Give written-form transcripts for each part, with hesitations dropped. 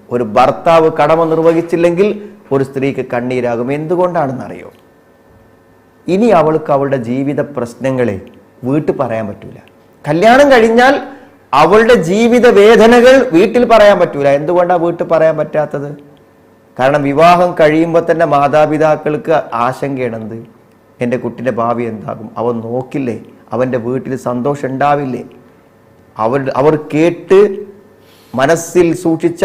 ഒരു ഭർത്താവ് കടമ നിർവഹിച്ചില്ലെങ്കിൽ ഒരു സ്ത്രീക്ക് കണ്ണീരാകും. എന്തുകൊണ്ടാണെന്നറിയോ? ഇനി അവൾക്ക് അവളുടെ ജീവിത പ്രശ്നങ്ങളെ വീട്ടിൽ പറയാൻ പറ്റൂല. കല്യാണം കഴിഞ്ഞാൽ അവളുടെ ജീവിത വേദനകൾ വീട്ടിൽ പറയാൻ പറ്റൂല. എന്തുകൊണ്ടാണ് വീട്ടിൽ പറയാൻ പറ്റാത്തത്? കാരണം വിവാഹം കഴിയുമ്പോൾ തന്നെ മാതാപിതാക്കൾക്ക് ആശങ്കയാണെന്ത്, എൻ്റെ കുട്ടിൻ്റെ ഭാവി എന്താകും, അവൻ നോക്കില്ലേ, അവൻ്റെ വീട്ടിൽ സന്തോഷം ഉണ്ടാവില്ലേ. അവർ കേട്ട് മനസ്സിൽ സൂക്ഷിച്ച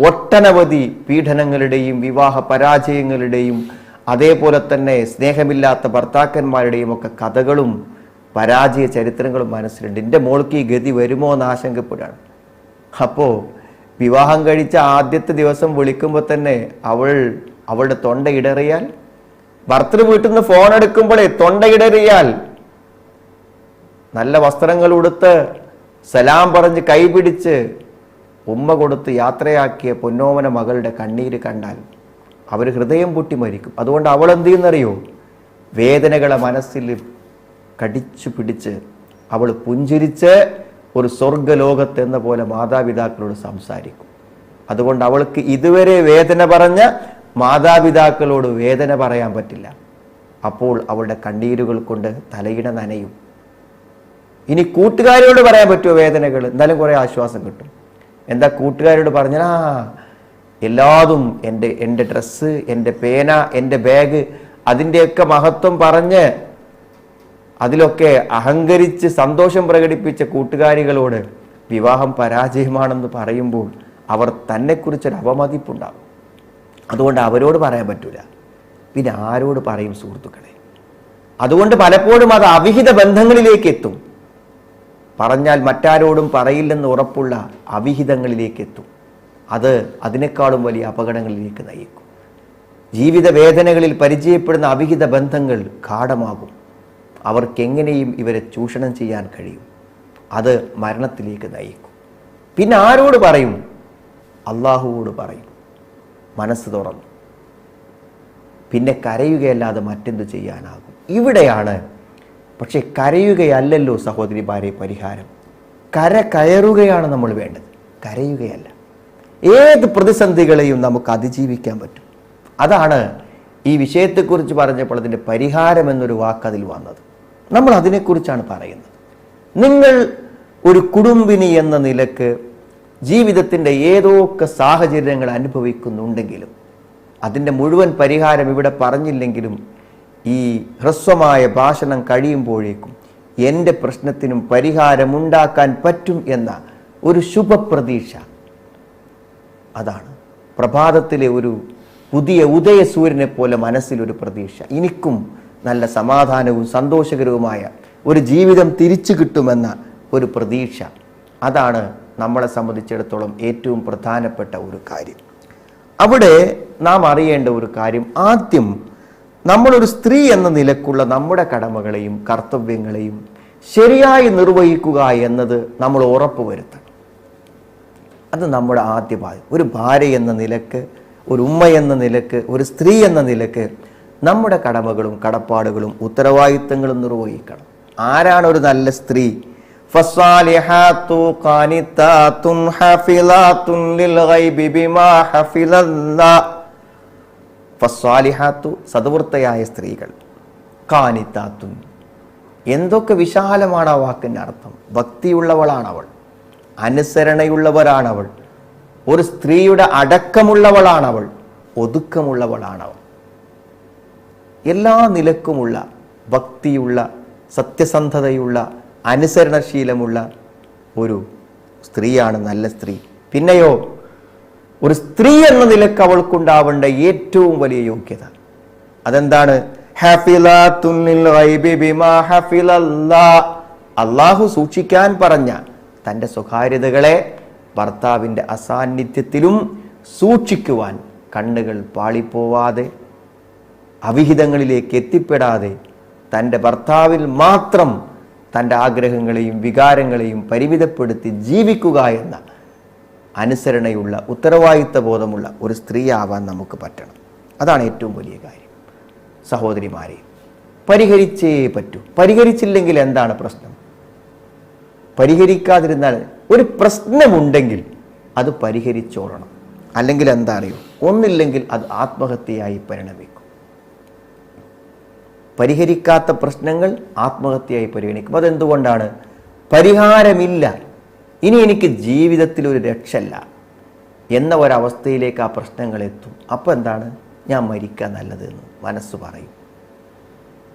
ഒട്ടനവധി പീഡനങ്ങളുടെയും വിവാഹ പരാജയങ്ങളുടെയും അതേപോലെ തന്നെ സ്നേഹമില്ലാത്ത ഭർത്താക്കന്മാരുടെയും ഒക്കെ കഥകളും പരാജയ ചരിത്രങ്ങളും മനസ്സിലുണ്ട്. എൻ്റെ മോൾക്ക് ഈ ഗതി വരുമോ എന്ന് ആശങ്കപ്പെടുകയാണ്. അപ്പോൾ വിവാഹം കഴിച്ച ആദ്യത്തെ ദിവസം വിളിക്കുമ്പോൾ തന്നെ അവളുടെ തൊണ്ട ഇടറിയാൽ, ഭർത്തൃ വീട്ടിൽ നിന്ന് ഫോൺ എടുക്കുമ്പോഴേ തൊണ്ട ഇടറിയാൽ, നല്ല വസ്ത്രങ്ങൾ ഉടുത്ത് സലാം പറഞ്ഞ് കൈപിടിച്ച് ഉമ്മ കൊടുത്ത് യാത്രയാക്കിയ പൊന്നോമന മകളുടെ കണ്ണീര് കണ്ടാൽ അവർ ഹൃദയം പൊട്ടി മരിക്കും. അതുകൊണ്ട് അവൾ എന്ത് ചെയ്യുന്നറിയോ? വേദനകളെ മനസ്സിൽ കടിച്ചു പിടിച്ച് അവൾ പുഞ്ചിരിച്ച് ഒരു സ്വർഗലോകത്തെന്ന പോലെ മാതാപിതാക്കളോട് സംസാരിക്കും. അതുകൊണ്ട് അവൾക്ക് ഇതുവരെ വേദന പറഞ്ഞ മാതാപിതാക്കളോട് വേദന പറയാൻ പറ്റില്ല. അപ്പോൾ അവളുടെ കണ്ണീരുകൾ കൊണ്ട് തലയിണ നനയും. ഇനി കൂട്ടുകാരോട് പറയാൻ പറ്റുമോ വേദനകൾ? എന്നാലും കുറേ ആശ്വാസം കിട്ടും. എന്താ കൂട്ടുകാരോട് പറഞ്ഞാൽ, എല്ലാതും എൻ്റെ ഡ്രസ്സ്, എൻ്റെ പേന, എൻ്റെ ബാഗ്, അതിൻ്റെയൊക്കെ മഹത്വം പറഞ്ഞ് അതിലൊക്കെ അഹങ്കരിച്ച് സന്തോഷം പ്രകടിപ്പിച്ച കൂട്ടുകാരികളോട് വിവാഹം പരാജയമാണെന്ന് പറയുമ്പോൾ അവർ തന്നെക്കുറിച്ചൊരു അവമതിപ്പുണ്ടാകും. അതുകൊണ്ട് അവരോട് പറയാൻ പറ്റൂല. പിന്നെ ആരോട് പറയും സുഹൃത്തുക്കളെ? അതുകൊണ്ട് പലപ്പോഴും അത് അവിഹിത ബന്ധങ്ങളിലേക്ക് എത്തും. പറഞ്ഞാൽ മറ്റാരോടും പറയില്ലെന്ന് ഉറപ്പുള്ള അവിഹിതങ്ങളിലേക്ക് എത്തും. അത് അതിനേക്കാളും വലിയ അപകടങ്ങളിലേക്ക് നയിക്കും. ജീവിത വേദനകളിൽ പരിചയപ്പെടുന്ന അവിഹിത ബന്ധങ്ങൾ ഗാഢമാകും. അവർക്കെങ്ങനെയും ഇവരെ ചൂഷണം ചെയ്യാൻ കഴിയും. അത് മരണത്തിലേക്ക് നയിക്കും. പിന്നെ ആരോട് പറയും? അള്ളാഹുവോട് പറയും, മനസ്സ് തുറന്നു. പിന്നെ കരയുകയല്ലാതെ മറ്റെന്തു ചെയ്യാനാകും? ഇവിടെയാണ്. പക്ഷെ കരയുകയല്ലല്ലോ സഹോദരിമാരെ പരിഹാരം. കയറുകയാണ് നമ്മൾ വേണ്ടത്, കരയുകയല്ല. ഏത് പ്രതിസന്ധികളെയും നമുക്ക് അതിജീവിക്കാൻ പറ്റും. അതാണ് ഈ വിഷയത്തെക്കുറിച്ച് പറഞ്ഞപ്പോൾ അതിൻ്റെ പരിഹാരം എന്നൊരു വാക്ക് അതിൽ വന്നത്. നമ്മൾ അതിനെക്കുറിച്ചാണ് പറയുന്നത്. നിങ്ങൾ ഒരു കുടുംബിനി എന്ന നിലക്ക് ജീവിതത്തിൻ്റെ ഏതൊക്കെ സാഹചര്യങ്ങൾ അനുഭവിക്കുന്നുണ്ടെങ്കിലും അതിൻ്റെ മുഴുവൻ പരിഹാരം ഇവിടെ പറഞ്ഞില്ലെങ്കിലും ഈ ഹ്രസ്വമായ ഭാഷണം കഴിയുമ്പോഴേക്കും എൻ്റെ പ്രശ്നത്തിനും പരിഹാരമുണ്ടാക്കാൻ പറ്റും എന്ന ഒരു ശുഭപ്രതീക്ഷ, അതാണ് പ്രഭാതത്തിലെ ഒരു പുതിയ ഉദയസൂര്യനെ പോലെ മനസ്സിലൊരു പ്രതീക്ഷ. എനിക്കും നല്ല സമാധാനവും സന്തോഷകരവുമായ ഒരു ജീവിതം തിരിച്ചു കിട്ടുമെന്ന ഒരു പ്രതീക്ഷ. അതാണ് നമ്മളെ സംബന്ധിച്ചിടത്തോളം ഏറ്റവും പ്രധാനപ്പെട്ട ഒരു കാര്യം. അവിടെ നാം അറിയേണ്ട ഒരു കാര്യം, ആദ്യം നമ്മളൊരു സ്ത്രീ എന്ന നിലക്കുള്ള നമ്മുടെ കടമകളെയും കർത്തവ്യങ്ങളെയും ശരിയായി നിർവഹിക്കുക എന്നത് നമ്മൾ ഉറപ്പുവരുത്തണം. അത് നമ്മുടെ ആദ്യ ഭാഗം. ഒരു ഭാര്യ എന്ന നിലക്ക്, ഒരു ഉമ്മ എന്ന നിലക്ക്, ഒരു സ്ത്രീ എന്ന നിലക്ക് നമ്മുടെ കടമകളും കടപ്പാടുകളും ഉത്തരവാദിത്തങ്ങളും നിർവഹിക്കണം. ആരാണ് ഒരു നല്ല സ്ത്രീ? ഫസ്സാലിഹാത്തു ഖാനിതാത്തുൻ ഹഫിളാത്തുൻ ലിൽ ഗൈബി ബിമാ ഹഫിളല്ലാഹ്. ഫസ്സാലിഹാത്തു സദ്വൃത്തയായ സ്ത്രീകൾ, ഖാനിതാത്തുൻ എന്തൊക്കെ വിശാലമാണ് ആ വാക്കിൻ്റെ അർത്ഥം. ഭക്തിയുള്ളവളാണവൾ, അനുസരണയുള്ളവരാണവൾ, ഒരു സ്ത്രീയുടെ അടക്കമുള്ളവളാണവൾ, ഒതുക്കമുള്ളവളാണവൾ. എല്ലാ നിലക്കുമുള്ള ഭക്തിയുള്ള, സത്യസന്ധതയുള്ള, അനുസരണശീലമുള്ള ഒരു സ്ത്രീയാണ് നല്ല സ്ത്രീ. പിന്നെയോ ഒരു സ്ത്രീ എന്ന നിലക്ക് അവൾക്കുണ്ടാവേണ്ട ഏറ്റവും വലിയ യോഗ്യത അതെന്താണ്? അള്ളാഹു സൂക്ഷിക്കാൻ പറഞ്ഞ തൻ്റെ സ്വകാര്യതകളെ ഭർത്താവിൻ്റെ അസാന്നിധ്യത്തിലും സൂക്ഷിക്കുവാൻ കണ്ണുകൾ പാളിപ്പോവാതെ, അവിഹിതങ്ങളിലേക്ക് എത്തിപ്പെടാതെ, തൻ്റെ ഭർത്താവിൽ മാത്രം തൻ്റെ ആഗ്രഹങ്ങളെയും വികാരങ്ങളെയും പരിമിതപ്പെടുത്തി ജീവിക്കുക എന്ന അനുസരണയുള്ള, ഉത്തരവാദിത്വ ബോധമുള്ള ഒരു സ്ത്രീ ആവാൻ നമുക്ക് പറ്റണം. അതാണ് ഏറ്റവും വലിയ കാര്യം. സഹോദരിമാരെ, പരിഹരിച്ചേ പറ്റൂ. പരിഹരിച്ചില്ലെങ്കിൽ എന്താണ് പ്രശ്നം? പരിഹരിക്കാതിരുന്നാൽ, ഒരു പ്രശ്നമുണ്ടെങ്കിൽ അത് പരിഹരിച്ചോളണം. അല്ലെങ്കിൽ എന്താ അറിയോ, ഒന്നില്ലെങ്കിൽ അത് ആത്മഹത്യയായി പരിണമിക്കും. പരിഹരിക്കാത്ത പ്രശ്നങ്ങൾ ആത്മഹത്യയായി പരിഗണിക്കും. അതെന്തുകൊണ്ടാണ്? പരിഹാരമില്ല, ഇനി എനിക്ക് ജീവിതത്തിൽ ഒരു രക്ഷയില്ല എന്ന ഒരവസ്ഥയിലേക്ക് ആ പ്രശ്നങ്ങൾ എത്തും. അപ്പോൾ എന്താണ്? ഞാൻ മരിക്കാൻ നല്ലതെന്ന് മനസ്സ് പറയും.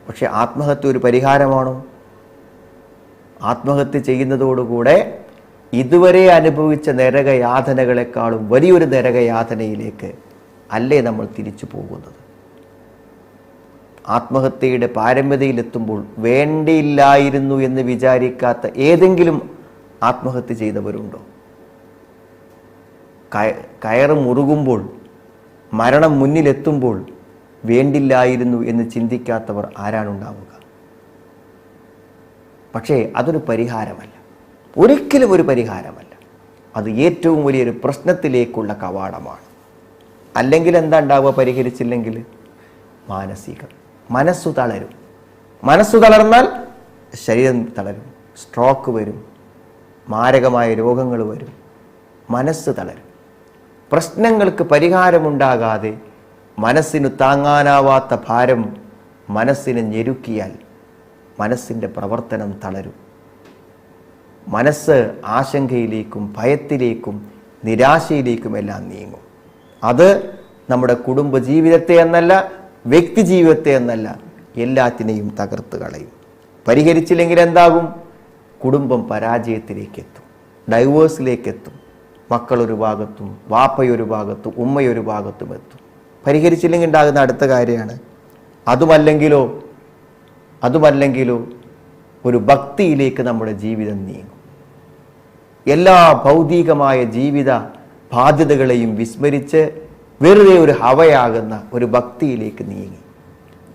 പക്ഷെ ആത്മഹത്യ ഒരു പരിഹാരമാണോ? ആത്മഹത്യ ചെയ്യുന്നതോടുകൂടെ ഇതുവരെ അനുഭവിച്ച നരകയാതനകളെക്കാളും വലിയൊരു നരകയാതനയിലേക്ക് അല്ലേ നമ്മൾ തിരിച്ചു പോകുന്നത്? ആത്മഹത്യയുടെ പാരമ്യതയിലെത്തുമ്പോൾ വേണ്ടിയില്ലായിരുന്നു എന്ന് വിചാരിക്കാത്ത ഏതെങ്കിലും ആത്മഹത്യ ചെയ്തവരുണ്ടോ? കയറ് മുറുകുമ്പോൾ, മരണം മുന്നിലെത്തുമ്പോൾ വേണ്ടില്ലായിരുന്നു എന്ന് ചിന്തിക്കാത്തവർ ആരാണുണ്ടാവുക? പക്ഷേ അതൊരു പരിഹാരമല്ല, ഒരിക്കലും ഒരു പരിഹാരമല്ല. അത് ഏറ്റവും വലിയൊരു പ്രശ്നത്തിലേക്കുള്ള കവാടമാണ്. അല്ലെങ്കിൽ എന്താ ഉണ്ടാവുക? പരിഹരിച്ചില്ലെങ്കിൽ മാനസികം, മനസ്സു തളരും. മനസ്സു തളർന്നാൽ ശരീരം തളരും, സ്ട്രോക്ക് വരും, മാരകമായ രോഗങ്ങൾ വരും. മനസ്സ് തളരും. പ്രശ്നങ്ങൾക്ക് പരിഹാരമുണ്ടാകാതെ മനസ്സിന് താങ്ങാനാവാത്ത ഭാരം മനസ്സിനെ ഞെരുക്കിയാൽ മനസ്സിൻ്റെ പ്രവർത്തനം തളരും. മനസ്സ് ആശങ്കയിലേക്കും ഭയത്തിലേക്കും നിരാശയിലേക്കും എല്ലാം നീങ്ങും. അത് നമ്മുടെ കുടുംബ ജീവിതത്തെ എന്നല്ല, വ്യക്തി ജീവിതത്തെ എന്നല്ല, എല്ലാത്തിനെയും തകർത്ത് കളയും. പരിഹരിച്ചില്ലെങ്കിൽ എന്താകും? കുടുംബം പരാജയത്തിലേക്ക് എത്തും, ഡൈവേഴ്സിലേക്ക് എത്തും. മക്കളൊരു ഭാഗത്തും വാപ്പയൊരു ഭാഗത്തും ഉമ്മയൊരു ഭാഗത്തും എത്തും. പരിഹരിച്ചില്ലെങ്കിൽ ഉണ്ടാകുന്ന അടുത്ത കാര്യമാണ്, അതുമല്ലെങ്കിലോ ഒരു ഭക്തിയിലേക്ക് നമ്മുടെ ജീവിതം നീങ്ങും. എല്ലാ ഭൗതികമായ ജീവിത ബാധ്യതകളെയും വിസ്മരിച്ച് വെറുതെ ഒരു ഹവയാകുന്ന ഒരു ഭക്തിയിലേക്ക് നീങ്ങി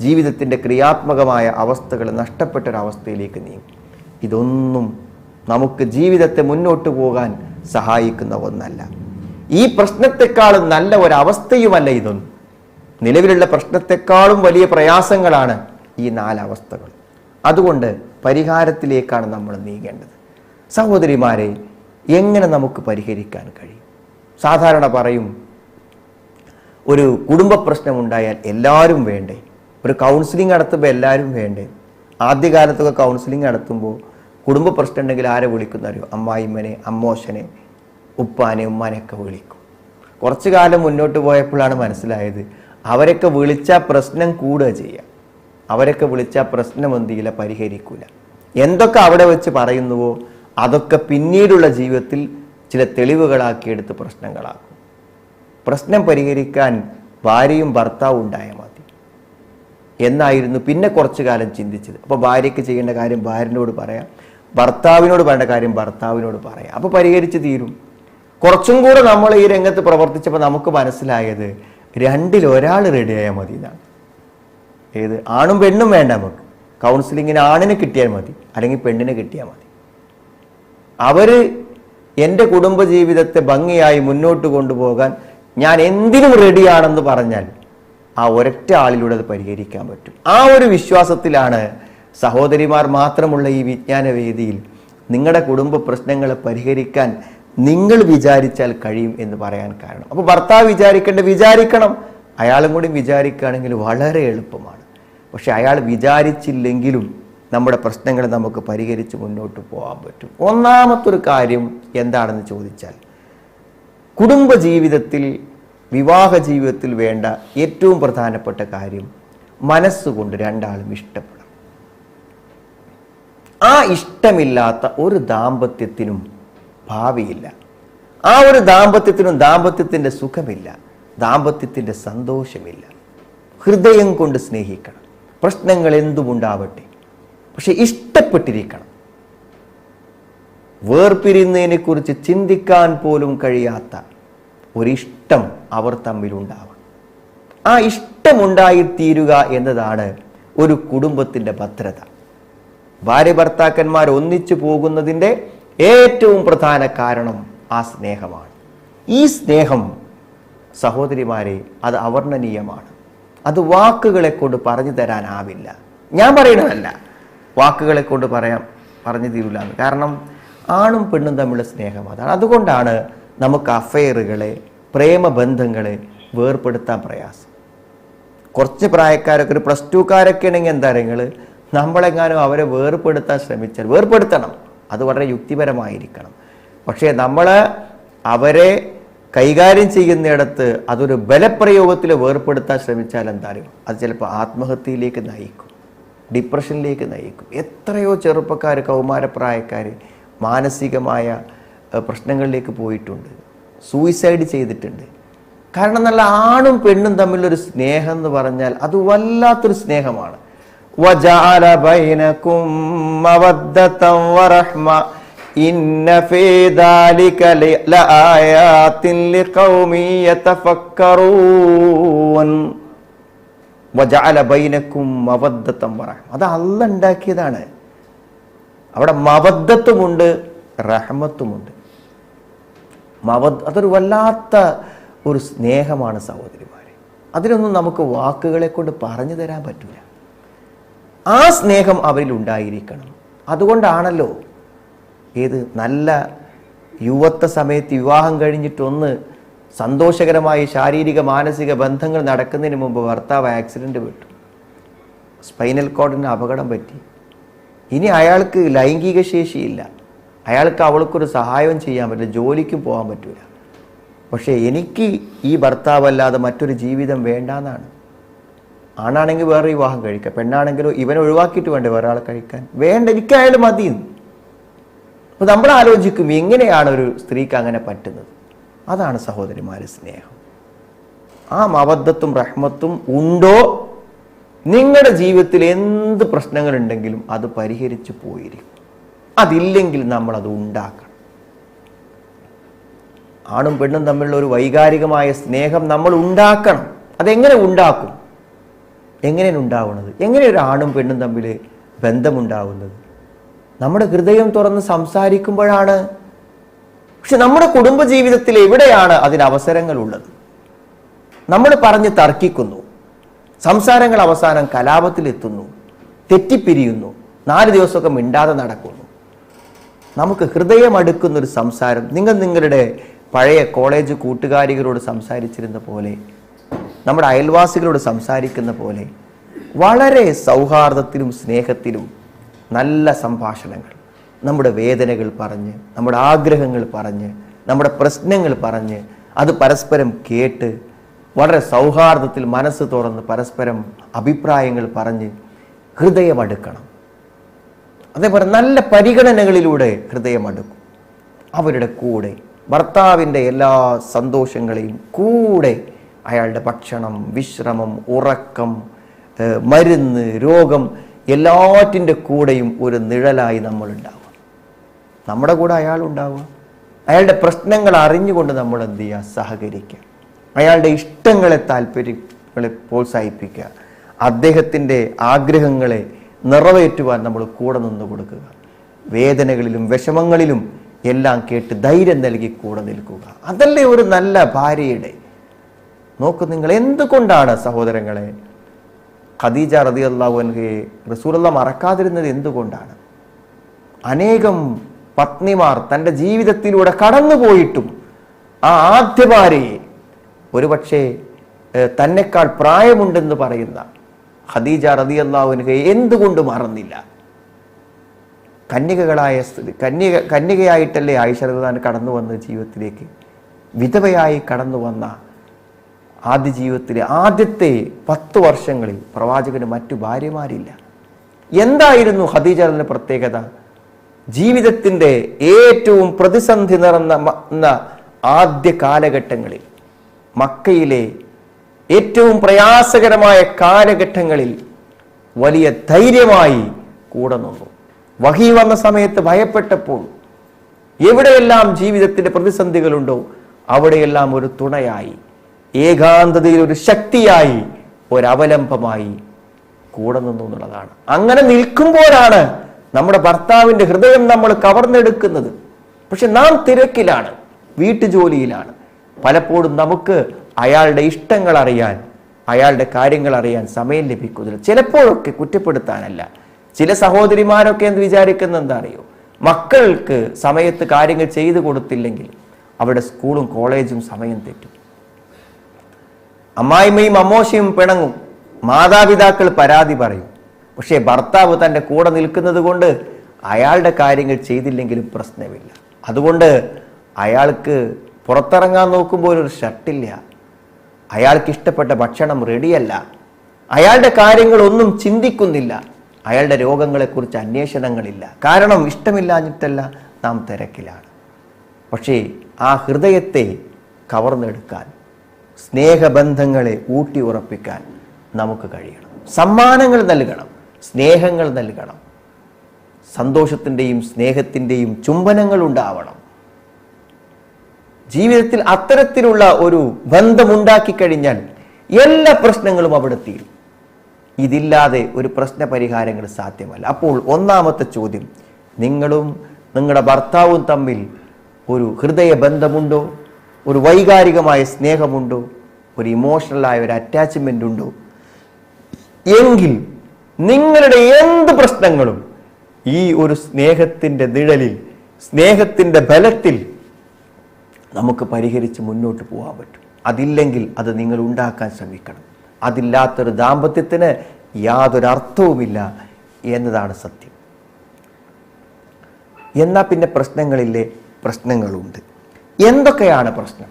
ജീവിതത്തിൻ്റെ ക്രിയാത്മകമായ അവസ്ഥകൾ നഷ്ടപ്പെട്ടൊരവസ്ഥയിലേക്ക് നീങ്ങും. ഇതൊന്നും നമുക്ക് ജീവിതത്തെ മുന്നോട്ട് പോകാൻ സഹായിക്കുന്ന ഒന്നല്ല. ഈ പ്രശ്നത്തെക്കാളും നല്ല ഒരവസ്ഥയുമല്ല ഇതൊന്നും. നിലവിലുള്ള പ്രശ്നത്തെക്കാളും വലിയ പ്രയാസങ്ങളാണ് ഈ 4 അവസ്ഥകൾ. അതുകൊണ്ട് പരിഹാരത്തിലേക്കാണ് നമ്മൾ നീങ്ങേണ്ടത്. സഹോദരിമാരെ, എങ്ങനെ നമുക്ക് പരിഹരിക്കാൻ കഴിയും? സാധാരണ പറയും, ഒരു കുടുംബ പ്രശ്നമുണ്ടായാൽ എല്ലാവരും വേണ്ടേ? ഒരു കൗൺസിലിംഗ് നടത്തുമ്പോൾ എല്ലാവരും വേണ്ടേ? ആദ്യകാലത്തൊക്കെ കൗൺസിലിംഗ് നടത്തുമ്പോൾ കുടുംബ പ്രശ്നം ഉണ്ടെങ്കിൽ ആരെ വിളിക്കുന്നറിയോ? അമ്മായിമ്മനെ, അമ്മോശനെ, ഉപ്പാനെ, ഉമ്മാനെയൊക്കെ വിളിക്കും. കുറച്ചു കാലം മുന്നോട്ട് പോയപ്പോഴാണ് മനസ്സിലായത്, അവരൊക്കെ വിളിച്ചാൽ പ്രശ്നം കൂടുക ചെയ്യുക. അവരൊക്കെ വിളിച്ചാൽ പ്രശ്നം എന്തില്ല, പരിഹരിക്കൂല. എന്തൊക്കെ അവിടെ വെച്ച് പറയുന്നുവോ അതൊക്കെ പിന്നീടുള്ള ജീവിതത്തിൽ ചില തെളിവുകളാക്കിയെടുത്ത് പ്രശ്നങ്ങളാക്കും. പ്രശ്നം പരിഹരിക്കാൻ ഭാര്യയും ഭർത്താവും ഉണ്ടായാൽ മതി എന്നായിരുന്നു പിന്നെ കുറച്ചു കാലം ചിന്തിച്ചത്. അപ്പോൾ ഭാര്യയ്ക്ക് ചെയ്യേണ്ട കാര്യം ഭാര്യനോട് പറയാം, ഭർത്താവിനോട് വേണ്ട കാര്യം ഭർത്താവിനോട് പറയാം. അപ്പോൾ പരിഹരിച്ച് തീരും. കുറച്ചും കൂടെ നമ്മൾ ഈ രംഗത്ത് പ്രവർത്തിച്ചപ്പോൾ നമുക്ക് മനസ്സിലായത്, 2ൽ ഒരാൾ റെഡിയായാൽ മതി എന്നാണ്. ഏത്? ആണും പെണ്ണും വേണ്ട നമുക്ക്. കൗൺസിലിങ്ങിന് ആണിനെ കിട്ടിയാൽ മതി, അല്ലെങ്കിൽ പെണ്ണിനെ കിട്ടിയാൽ മതി. അവർ എൻ്റെ കുടുംബജീവിതത്തെ ഭംഗിയായി മുന്നോട്ട് കൊണ്ടുപോകാൻ ഞാൻ എന്തിനും റെഡിയാണെന്ന് പറഞ്ഞാൽ ആ ഒരൊറ്റ ആളിലൂടെ അത് പരിഹരിക്കാൻ പറ്റും. ആ ഒരു വിശ്വാസത്തിലാണ് സഹോദരിമാർ മാത്രമുള്ള ഈ വിജ്ഞാന വേദിയിൽ നിങ്ങളുടെ കുടുംബ പ്രശ്നങ്ങളെ പരിഹരിക്കാൻ നിങ്ങൾ വിചാരിച്ചാൽ കഴിയും എന്ന് പറയാൻ കാരണം. അപ്പോൾ ഭർത്താവ് വിചാരിക്കണം, അയാളും കൂടി വിചാരിക്കുകയാണെങ്കിൽ വളരെ എളുപ്പമാണ്. പക്ഷെ അയാൾ വിചാരിച്ചില്ലെങ്കിലും നമ്മുടെ പ്രശ്നങ്ങൾ നമുക്ക് പരിഹരിച്ച് മുന്നോട്ട് പോകാൻ പറ്റും. ഒന്നാമത്തൊരു കാര്യം എന്താണെന്ന് ചോദിച്ചാൽ, കുടുംബജീവിതത്തിൽ, വിവാഹ ജീവിതത്തിൽ വേണ്ട ഏറ്റവും പ്രധാനപ്പെട്ട കാര്യം മനസ്സുകൊണ്ട് രണ്ടാളും ഇഷ്ടപ്പെടണം. ആ ഇഷ്ടമില്ലാത്ത ഒരു ദാമ്പത്യത്തിനും ഭാവിയില്ല. ആ ഒരു ദാമ്പത്യത്തിനും ദാമ്പത്യത്തിൻ്റെ സുഖമില്ല, ദാമ്പത്യത്തിൻ്റെ സന്തോഷമില്ല. ഹൃദയം കൊണ്ട് സ്നേഹിക്കണം, പ്രശ്നങ്ങൾ എന്തുമുണ്ടാവട്ടെ, പക്ഷെ ഇഷ്ടപ്പെട്ടിരിക്കണം. വേർപിരിയുന്നതിനെ കുറിച്ച് ചിന്തിക്കാൻ പോലും കഴിയാത്ത ഒരിഷ്ടം അവർ തമ്മിലുണ്ടാവണം. ആ ഇഷ്ടമുണ്ടായിത്തീരുക എന്നതാണ് ഒരു കുടുംബത്തിൻ്റെ ഭദ്രത. ഭാര്യ ഭർത്താക്കന്മാർ ഒന്നിച്ചു പോകുന്നതിൻ്റെ ഏറ്റവും പ്രധാന കാരണം ആ സ്നേഹമാണ്. ഈ സ്നേഹം സഹോദരിമാരെ, അത് അവർണ്ണനീയമാണ്. അത് വാക്കുകളെ കൊണ്ട് പറഞ്ഞു തരാനാവില്ല. ഞാൻ പറയുന്നതല്ല, വാക്കുകളെ കൊണ്ട് പറഞ്ഞു തീരില്ല. കാരണം ആണും പെണ്ണും തമ്മിലുള്ള സ്നേഹം അതാണ്. അതുകൊണ്ടാണ് നമുക്ക് അഫെയറുകളെ, പ്രേമബന്ധങ്ങളെ വേർപെടുത്താൻ പ്രയാസം. കുറച്ച് പ്രായക്കാരൊക്കെ ഒരു +2കാരൊക്കെ ആണെങ്കിൽ എന്താ നിങ്ങൾ നമ്മളെങ്ങാനും അവരെ വേർപെടുത്താൻ ശ്രമിച്ചാൽ വേർപെടുത്തണം, അത് വളരെ യുക്തിപരമായിരിക്കണം. പക്ഷേ നമ്മൾ അവരെ കൈകാര്യം ചെയ്യുന്നിടത്ത് അതൊരു ബലപ്രയോഗത്തിൽ വേർപെടുത്താൻ ശ്രമിച്ചാൽ എന്താ അറിയും, അത് ചിലപ്പോൾ ആത്മഹത്യയിലേക്ക് നയിക്കും, ഡിപ്രഷനിലേക്ക് നയിക്കും. എത്രയോ ചെറുപ്പക്കാർ, കൗമാരപ്രായക്കാർ മാനസികമായ പ്രശ്നങ്ങളിലേക്ക് പോയിട്ടുണ്ട്, സൂയിസൈഡ് ചെയ്തിട്ടുണ്ട്. കാരണം നല്ല ആണും പെണ്ണും തമ്മിലൊരു സ്നേഹം എന്ന് പറഞ്ഞാൽ അത് വല്ലാത്തൊരു സ്നേഹമാണ്. വജഅല ബൈനകും മവദ്ദതൻ വറഹ്മ ഇന്ന ഫീ ദാലിക ലആയാതിൻ ലിഖൗമി യതഫക്കറൂൻ. വജഅല ബൈനകും മവദ്ദതൻ വറഹ്മ, അത് അല്ലാഹ് ഉണ്ടാക്കിയതാണ്. അവിടെ മവദ്ദത്തുമുണ്ട് റഹ്മത്തുമുണ്ട്. അതൊരു വല്ലാത്ത ഒരു സ്നേഹമാണ് സഹോദരിമാരെ. അതിനൊന്നും നമുക്ക് വാക്കുകളെ കൊണ്ട് പറഞ്ഞു തരാൻ പറ്റില്ല. ആ സ്നേഹം അവരിൽ ഉണ്ടായിരിക്കണം. അതുകൊണ്ടാണല്ലോ നല്ല യുവത്വ സമയത്ത് വിവാഹം കഴിഞ്ഞിട്ടൊന്ന് സന്തോഷകരമായ ശാരീരിക മാനസിക ബന്ധങ്ങൾ നടക്കുന്നതിന് മുമ്പ് ഭർത്താവ് ആക്സിഡന്റ് വിട്ടു, സ്പൈനൽ കോഡിന് അപകടം പറ്റി. ഇനി അയാൾക്ക് ലൈംഗിക ശേഷിയില്ല, അയാൾക്ക് അവൾക്കൊരു സഹായവും ചെയ്യാൻ പറ്റില്ല, ജോലിക്കും പോകാൻ പറ്റില്ല. പക്ഷേ എനിക്ക് ഈ ഭർത്താവല്ലാതെ മറ്റൊരു ജീവിതം വേണ്ടാന്നാണ്. ആണാണെങ്കിൽ വേറെ വിവാഹം കഴിക്കാം, പെണ്ണാണെങ്കിലോ ഇവനെ ഒഴിവാക്കിയിട്ട് വേണ്ടേ വേറെ ആളെ കഴിക്കാൻ, വേണ്ട എനിക്ക് അയാൾ മതി. അപ്പോൾ നമ്മൾ ആലോചിക്കും എങ്ങനെയാണ് ഒരു സ്ത്രീക്ക് അങ്ങനെ പറ്റുന്നത്. അതാണ് സഹോദരിമാരെ സ്നേഹം. ആ മവദ്ദത്തും റഹ്മത്തും ഉണ്ടോ, നിങ്ങളുടെ ജീവിതത്തിൽ എന്ത് പ്രശ്നങ്ങളുണ്ടെങ്കിലും അത് പരിഹരിച്ചു പോയിരിക്കും. അതില്ലെങ്കിൽ നമ്മളത് ഉണ്ടാക്കണം. ആണും പെണ്ണും തമ്മിലുള്ള ഒരു വൈകാരികമായ സ്നേഹം നമ്മൾ ഉണ്ടാക്കണം. അതെങ്ങനെ ഉണ്ടാക്കും? എങ്ങനെയാണ് ഉണ്ടാവുന്നത്? എങ്ങനെ ഒരു ആണും പെണ്ണും തമ്മിൽ ബന്ധമുണ്ടാവുന്നത്? നമ്മുടെ ഹൃദയം തുറന്ന് സംസാരിക്കുമ്പോഴാണ്. പക്ഷെ നമ്മുടെ കുടുംബജീവിതത്തിൽ എവിടെയാണ് അതിന് അവസരങ്ങളുള്ളത്? നമ്മൾ പറഞ്ഞ് തർക്കിക്കുന്നു, സംസാരങ്ങൾ അവസാനം കലാപത്തിലെത്തുന്നു, തെറ്റിപ്പിരിയുന്നു, 4 ദിവസമൊക്കെ മിണ്ടാതെ നടക്കുന്നു. നമുക്ക് ഹൃദയമടുക്കുന്നൊരു സംസാരം, നിങ്ങളുടെ പഴയ കോളേജ് കൂട്ടുകാരികളോട് സംസാരിച്ചിരുന്ന പോലെ, നമ്മുടെ അയൽവാസികളോട് സംസാരിക്കുന്ന പോലെ വളരെ സൗഹാർദ്ദത്തിലും സ്നേഹത്തിലും നല്ല സംഭാഷണങ്ങൾ, നമ്മുടെ വേദനകൾ പറഞ്ഞ്, നമ്മുടെ ആഗ്രഹങ്ങൾ പറഞ്ഞ്, നമ്മുടെ പ്രശ്നങ്ങൾ പറഞ്ഞ്, അത് പരസ്പരം കേട്ട് വളരെ സൗഹാർദ്ദത്തിൽ മനസ്സ് തുറന്ന് പരസ്പരം അഭിപ്രായങ്ങൾ പറഞ്ഞ് ഹൃദയമടുക്കണം. അതേപോലെ നല്ല പരിഗണനകളിലൂടെ ഹൃദയമടുക്കും. അവരുടെ കൂടെ ഭർത്താവിൻ്റെ എല്ലാ സന്തോഷങ്ങളെയും കൂടെ അയാളുടെ ഭക്ഷണം, വിശ്രമം, ഉറക്കം, മരുന്ന്, രോഗം എല്ലാറ്റിൻ്റെ കൂടെയും ഒരു നിഴലായി നമ്മളുണ്ടാവുക. നമ്മുടെ കൂടെ അയാളുണ്ടാവുക. അയാളുടെ പ്രശ്നങ്ങൾ അറിഞ്ഞുകൊണ്ട് നമ്മൾ എന്ത് ചെയ്യുക? സഹകരിക്കുക. അയാളുടെ ഇഷ്ടങ്ങളെ, താല്പര്യങ്ങളെ പ്രോത്സാഹിപ്പിക്കുക. അദ്ദേഹത്തിൻ്റെ ആഗ്രഹങ്ങളെ നിറവേറ്റുവാൻ നമ്മൾ കൂടെ നിന്ന് കൊടുക്കുക. വേദനകളിലും വിഷമങ്ങളിലും എല്ലാം കേട്ട് ധൈര്യം നൽകി കൂടെ നിൽക്കുക. അതല്ലേ ഒരു നല്ല ഭാര്യയുടെ. നോക്കൂ നിങ്ങൾ, എന്തുകൊണ്ടാണ് സഹോദരങ്ങളെ ഖദീജ റളിയല്ലാഹു അൻഹയെ റസൂലുള്ളാഹി മറക്കാതിരുന്നത്? എന്തുകൊണ്ടാണ്? അനേകം പത്നിമാർ തൻ്റെ ജീവിതത്തിലൂടെ കടന്നുപോയിട്ടും ആ ആദ്യ ഭാര്യയെ, ഒരുപക്ഷെ തന്നെക്കാൾ പ്രായമുണ്ടെന്ന് പറയുന്ന ഖദീജ റളിയല്ലാഹു അൻഹയെ എന്തുകൊണ്ട് മറന്നില്ല? കന്യകയായിട്ടല്ലേ ആയിഷ റളിയല്ലാഹു അൻഹ കടന്നു വന്ന ജീവിതത്തിലേക്ക്? വിധവയായി കടന്നു വന്ന ആദ്യ ജീവിതത്തിലെ ആദ്യത്തെ 10 വർഷങ്ങളിൽ പ്രവാചകന് മറ്റു ഭാര്യമാരില്ല. എന്തായിരുന്നു ഖദീജയുടെ പ്രത്യേകത? ജീവിതത്തിൻ്റെ ഏറ്റവും പ്രതിസന്ധി നിറഞ്ഞ ആദ്യ കാലഘട്ടങ്ങളിൽ, മക്കയിലെ ഏറ്റവും പ്രയാസകരമായ കാലഘട്ടങ്ങളിൽ വലിയ ധൈര്യമായി കൂടെ നിന്നു. വഹി വന്ന സമയത്ത് ഭയപ്പെട്ടപ്പോൾ എവിടെയെല്ലാം ജീവിതത്തിൻ്റെ പ്രതിസന്ധികളുണ്ടോ അവിടെയെല്ലാം ഒരു തുണയായി, ഏകാന്തതയിൽ ഒരു ശക്തിയായി, ഒരവലംബമായി കൂടെ നിന്നു എന്നുള്ളതാണ്. അങ്ങനെ നിൽക്കുമ്പോഴാണ് നമ്മുടെ ഭർത്താവിൻ്റെ ഹൃദയം നമ്മൾ കവർന്നെടുക്കുന്നത്. പക്ഷെ നാം തിരക്കിലാണ്, വീട്ടുജോലിയിലാണ്. പലപ്പോഴും നമുക്ക് അയാളുടെ ഇഷ്ടങ്ങൾ അറിയാൻ, അയാളുടെ കാര്യങ്ങൾ അറിയാൻ സമയം ലഭിക്കുന്നില്ല. ചിലപ്പോഴൊക്കെ കുറ്റപ്പെടുത്താനല്ല, ചില സഹോദരിമാരൊക്കെ എന്ത് വിചാരിക്കുന്നത് എന്താ അറിയോ? മക്കൾക്ക് സമയത്ത് കാര്യങ്ങൾ ചെയ്തു കൊടുത്തില്ലെങ്കിൽ അവരുടെ സ്കൂളും കോളേജും സമയം തെറ്റും. അമ്മായിമ്മയും അമ്മോശയും പിണങ്ങും, മാതാപിതാക്കൾ പരാതി പറയും. പക്ഷേ ഭർത്താവ് തൻ്റെ കൂടെ നിൽക്കുന്നത് കൊണ്ട് അയാളുടെ കാര്യങ്ങൾ ചെയ്തില്ലെങ്കിലും പ്രശ്നമില്ല. അതുകൊണ്ട് അയാൾക്ക് പുറത്തിറങ്ങാൻ നോക്കുമ്പോൾ ഒരു ഷർട്ടില്ല, അയാൾക്ക് ഇഷ്ടപ്പെട്ട ഭക്ഷണം റെഡിയല്ല, അയാളുടെ കാര്യങ്ങളൊന്നും ചിന്തിക്കുന്നില്ല, അയാളുടെ രോഗങ്ങളെക്കുറിച്ച് അന്വേഷണങ്ങളില്ല. കാരണം ഇഷ്ടമില്ലാഞ്ഞിട്ടല്ല, നാം തിരക്കിലാണ്. പക്ഷേ ആ ഹൃദയത്തെ കവർന്നെടുക്കാൻ, സ്നേഹബന്ധങ്ങളെ ഊട്ടി ഉറപ്പിക്കാൻ നമുക്ക് കഴിയണം. സമ്മാനങ്ങൾ നൽകണം, സ്നേഹങ്ങൾ നൽകണം, സന്തോഷത്തിൻ്റെയും സ്നേഹത്തിൻ്റെയും ചുംബനങ്ങൾ ഉണ്ടാവണം. ജീവിതത്തിൽ അത്തരത്തിലുള്ള ഒരു ബന്ധമുണ്ടാക്കി കഴിഞ്ഞാൽ എല്ലാ പ്രശ്നങ്ങളും അവിടെ തീരും. ഇതില്ലാതെ ഒരു പ്രശ്ന പരിഹാരങ്ങൾ സാധ്യമല്ല. അപ്പോൾ ഒന്നാമത്തെ ചോദ്യം, നിങ്ങളും നിങ്ങളുടെ ഭർത്താവും തമ്മിൽ ഒരു ഹൃദയ ബന്ധമുണ്ടോ? ഒരു വൈകാരികമായ സ്നേഹമുണ്ടോ? ഒരു ഇമോഷണലായ ഒരു അറ്റാച്ച്മെൻ്റ് ഉണ്ടോ? എങ്കിൽ നിങ്ങളുടെ എന്ത് പ്രശ്നങ്ങളും ഈ ഒരു സ്നേഹത്തിൻ്റെ നിഴലിൽ, സ്നേഹത്തിൻ്റെ ബലത്തിൽ നമുക്ക് പരിഹരിച്ച് മുന്നോട്ട് പോകാൻ പറ്റും. അതില്ലെങ്കിൽ അത് നിങ്ങൾ ഉണ്ടാക്കാൻ ശ്രമിക്കണം. അതില്ലാത്തൊരു ദാമ്പത്യത്തിന് യാതൊരു അർത്ഥവുമില്ല എന്നതാണ് സത്യം. എന്നാൽ പിന്നെ പ്രശ്നങ്ങളില്ലേ? പ്രശ്നങ്ങളുണ്ട്. എന്തൊക്കെയാണ് പ്രശ്നം?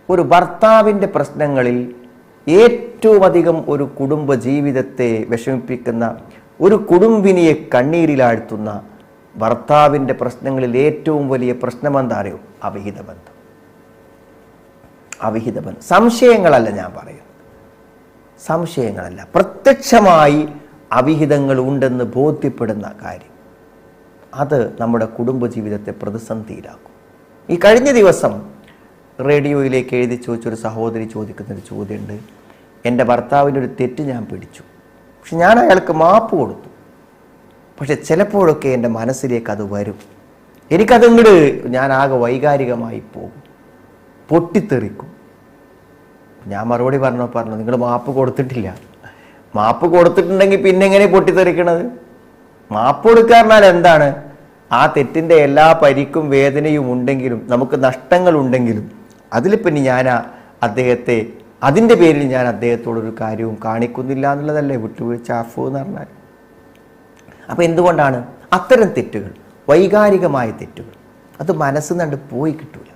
ഒരു ഭർത്താവിൻ്റെ പ്രശ്നങ്ങളിൽ ഏറ്റവും അധികം ഒരു കുടുംബ ജീവിതത്തെ വിഷമിപ്പിക്കുന്ന, ഒരു കുടുംബിനിയെ കണ്ണീരിലാഴ്ത്തുന്ന ഭർത്താവിൻ്റെ പ്രശ്നങ്ങളിൽ ഏറ്റവും വലിയ പ്രശ്നം എന്താ അറിയോ? അവിഹിത ബന്ധം. അവിഹിത ബന്ധം. സംശയങ്ങളല്ല ഞാൻ പറയുന്നത്, സംശയങ്ങളല്ല, പ്രത്യക്ഷമായി അവിഹിതങ്ങൾ ഉണ്ടെന്ന് ബോധ്യപ്പെടുന്ന കാര്യം. അത് നമ്മുടെ കുടുംബജീവിതത്തെ പ്രതിസന്ധിയിലാക്കും. ഈ കഴിഞ്ഞ ദിവസം റേഡിയോയിലേക്ക് എഴുതി ചോദിച്ചൊരു സഹോദരി ചോദിക്കുന്നൊരു ചോദ്യമുണ്ട്. എൻ്റെ ഭർത്താവിൻ്റെ ഒരു തെറ്റ് ഞാൻ പിടിച്ചു, പക്ഷെ ഞാൻ അയാൾക്ക് മാപ്പ് കൊടുത്തു. പക്ഷെ ചിലപ്പോഴൊക്കെ എൻ്റെ മനസ്സിലേക്ക് അത് വരും, എനിക്കതങ്ങോട്ട് ഞാൻ ആകെ വൈകാരികമായി പോകും, പൊട്ടിത്തെറിക്കും. ഞാൻ മറുപടി പറഞ്ഞു നിങ്ങൾ മാപ്പ് കൊടുത്തിട്ടില്ല. മാപ്പ് കൊടുത്തിട്ടുണ്ടെങ്കിൽ പിന്നെ എങ്ങനെ പൊട്ടിത്തെറിക്കണത്? മാപ്പ് കൊടുക്കാറിനാൽ എന്താണ്? ആ തെറ്റിൻ്റെ എല്ലാ പരിക്കും വേദനയും ഉണ്ടെങ്കിലും, നമുക്ക് നഷ്ടങ്ങൾ ഉണ്ടെങ്കിലും, അതിൽ പിന്നെ ഞാൻ അദ്ദേഹത്തെ, അതിൻ്റെ പേരിൽ ഞാൻ അദ്ദേഹത്തോടൊരു കാര്യവും കാണിക്കുന്നില്ല എന്നുള്ളതല്ലേ വിട്ടുവീഴ്ച ആഫു എന്ന് പറഞ്ഞാൽ. അപ്പം എന്തുകൊണ്ടാണ് അത്തരം തെറ്റുകൾ, വൈകാരികമായ തെറ്റുകൾ, അത് മനസ്സിൽ നിന്ന് പോയി കിട്ടൂല.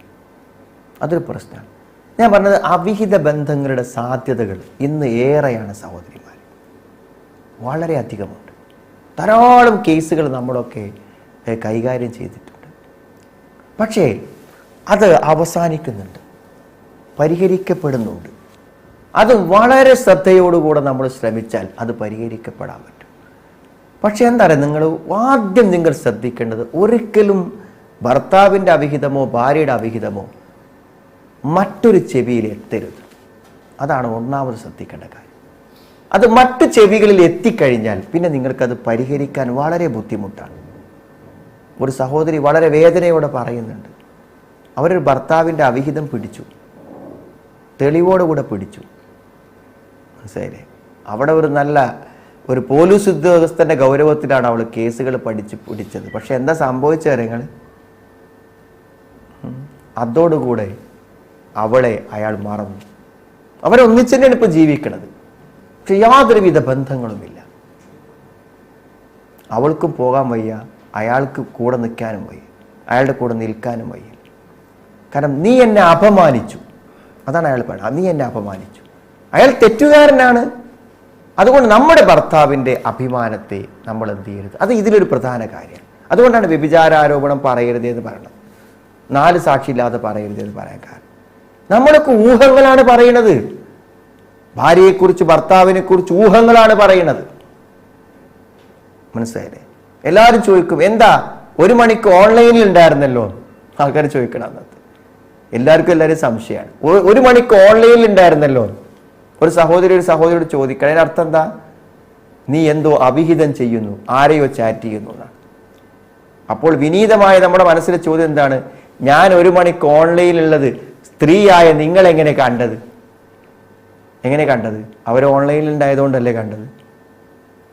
അതൊരു പ്രശ്നമാണ്. ഞാൻ പറഞ്ഞത് അവിഹിത ബന്ധങ്ങളുടെ സാധ്യതകൾ ഇന്ന് ഏറെയാണ് സഹോദരിമാർ, വളരെ അധികമുണ്ട്. ധാരാളം കേസുകൾ നമ്മളൊക്കെ കൈകാര്യം ചെയ്തിട്ടുണ്ട്. പക്ഷേ അത് അവസാനിക്കുന്നുണ്ട്, പരിഹരിക്കപ്പെടുന്നുണ്ട്. അത് വളരെ ശ്രദ്ധയോടുകൂടെ നമ്മൾ ശ്രമിച്ചാൽ അത് പരിഹരിക്കപ്പെടാൻ പറ്റും. പക്ഷെ എന്താ പറയുക, നിങ്ങൾ ശ്രദ്ധിക്കേണ്ടത്, ഒരിക്കലും ഭർത്താവിൻ്റെ അവിഹിതമോ ഭാര്യയുടെ അവിഹിതമോ മറ്റൊരു ചെവിയിൽ എത്തരുത്. അതാണ് ഒന്നാമത് ശ്രദ്ധിക്കേണ്ട കാര്യം. അത് മറ്റു ചെവികളിൽ എത്തിക്കഴിഞ്ഞാൽ പിന്നെ നിങ്ങൾക്കത് പരിഹരിക്കാൻ വളരെ ബുദ്ധിമുട്ടാണ്. ഒരു സഹോദരി വളരെ വേദനയോടെ പറയുന്നുണ്ട്, അവരൊരു ഭർത്താവിൻ്റെ അവിഹിതം പിടിച്ചു, തെളിവോടുകൂടെ പിടിച്ചു. മനസ്സിലായില്ലേ? അവിടെ ഒരു പോലീസ് ഉദ്യോഗസ്ഥൻ്റെ ഗൗരവത്തിലാണ് അവൾ കേസുകൾ പിടിച്ചത്. പക്ഷെ എന്താ സംഭവിച്ച കാര്യങ്ങൾ? അതോടുകൂടെ അവളെ അയാൾ മറന്നു. അവരൊന്നിച്ച് തന്നെയാണ് ഇപ്പോൾ ജീവിക്കണത്. പക്ഷെ യാതൊരുവിധ ബന്ധങ്ങളുമില്ല. അവൾക്കും പോകാൻ വയ്യ, അയാൾക്ക് കൂടെ നിൽക്കാനും വയ്യ, അയാളുടെ കൂടെ നിൽക്കാനും വയ്യ. കാരണം നീ എന്നെ അപമാനിച്ചു, അതാണ് അയാൾ പറയുന്നത്. നീ എന്നെ അപമാനിച്ചു, അയാൾ തെറ്റുകാരനാണ്. അതുകൊണ്ട് നമ്മുടെ ഭർത്താവിൻ്റെ അഭിമാനത്തെ നമ്മൾ എന്ത് ചെയ്യരുത്. അത് ഇതിലൊരു പ്രധാന കാര്യമാണ്. അതുകൊണ്ടാണ് വ്യഭിചാരാരോപണം പറയരുത് എന്ന് പറയുന്നത്, 4 സാക്ഷിയില്ലാതെ പറയരുത് എന്ന് പറയാൻ കാരണം. നമ്മളൊക്കെ ഊഹങ്ങളാണ് പറയുന്നത്. ഭാര്യയെക്കുറിച്ച്, ഭർത്താവിനെ കുറിച്ച് ഊഹങ്ങളാണ് പറയുന്നത്. മനസ്സിലായില്ലേ? എല്ലാവരും ചോദിക്കും, എന്താ 1 മണിക്ക് ഓൺലൈനിൽ ഉണ്ടായിരുന്നല്ലോ, ആൾക്കാർ ചോദിക്കണം. അന്നത്തെ എല്ലാവരും സംശയമാണ്. 1 മണിക്ക് ഓൺലൈനിൽ ഉണ്ടായിരുന്നല്ലോ. ഒരു സഹോദരിയോട് ചോദിക്കണം, അതിനർത്ഥം എന്താ? നീ എന്തോ അവിഹിതം ചെയ്യുന്നു, ആരെയോ ചാറ്റ് ചെയ്യുന്നു എന്നാണ്. അപ്പോൾ വിനീതമായ നമ്മുടെ മനസ്സിലെ ചോദ്യം എന്താണ്? ഞാൻ 1 മണിക്ക് ഓൺലൈനിലുള്ളത് സ്ത്രീയായ നിങ്ങൾ എങ്ങനെ കണ്ടത്? അവർ ഓൺലൈനിൽ ഉണ്ടായതുകൊണ്ടല്ലേ കണ്ടത്?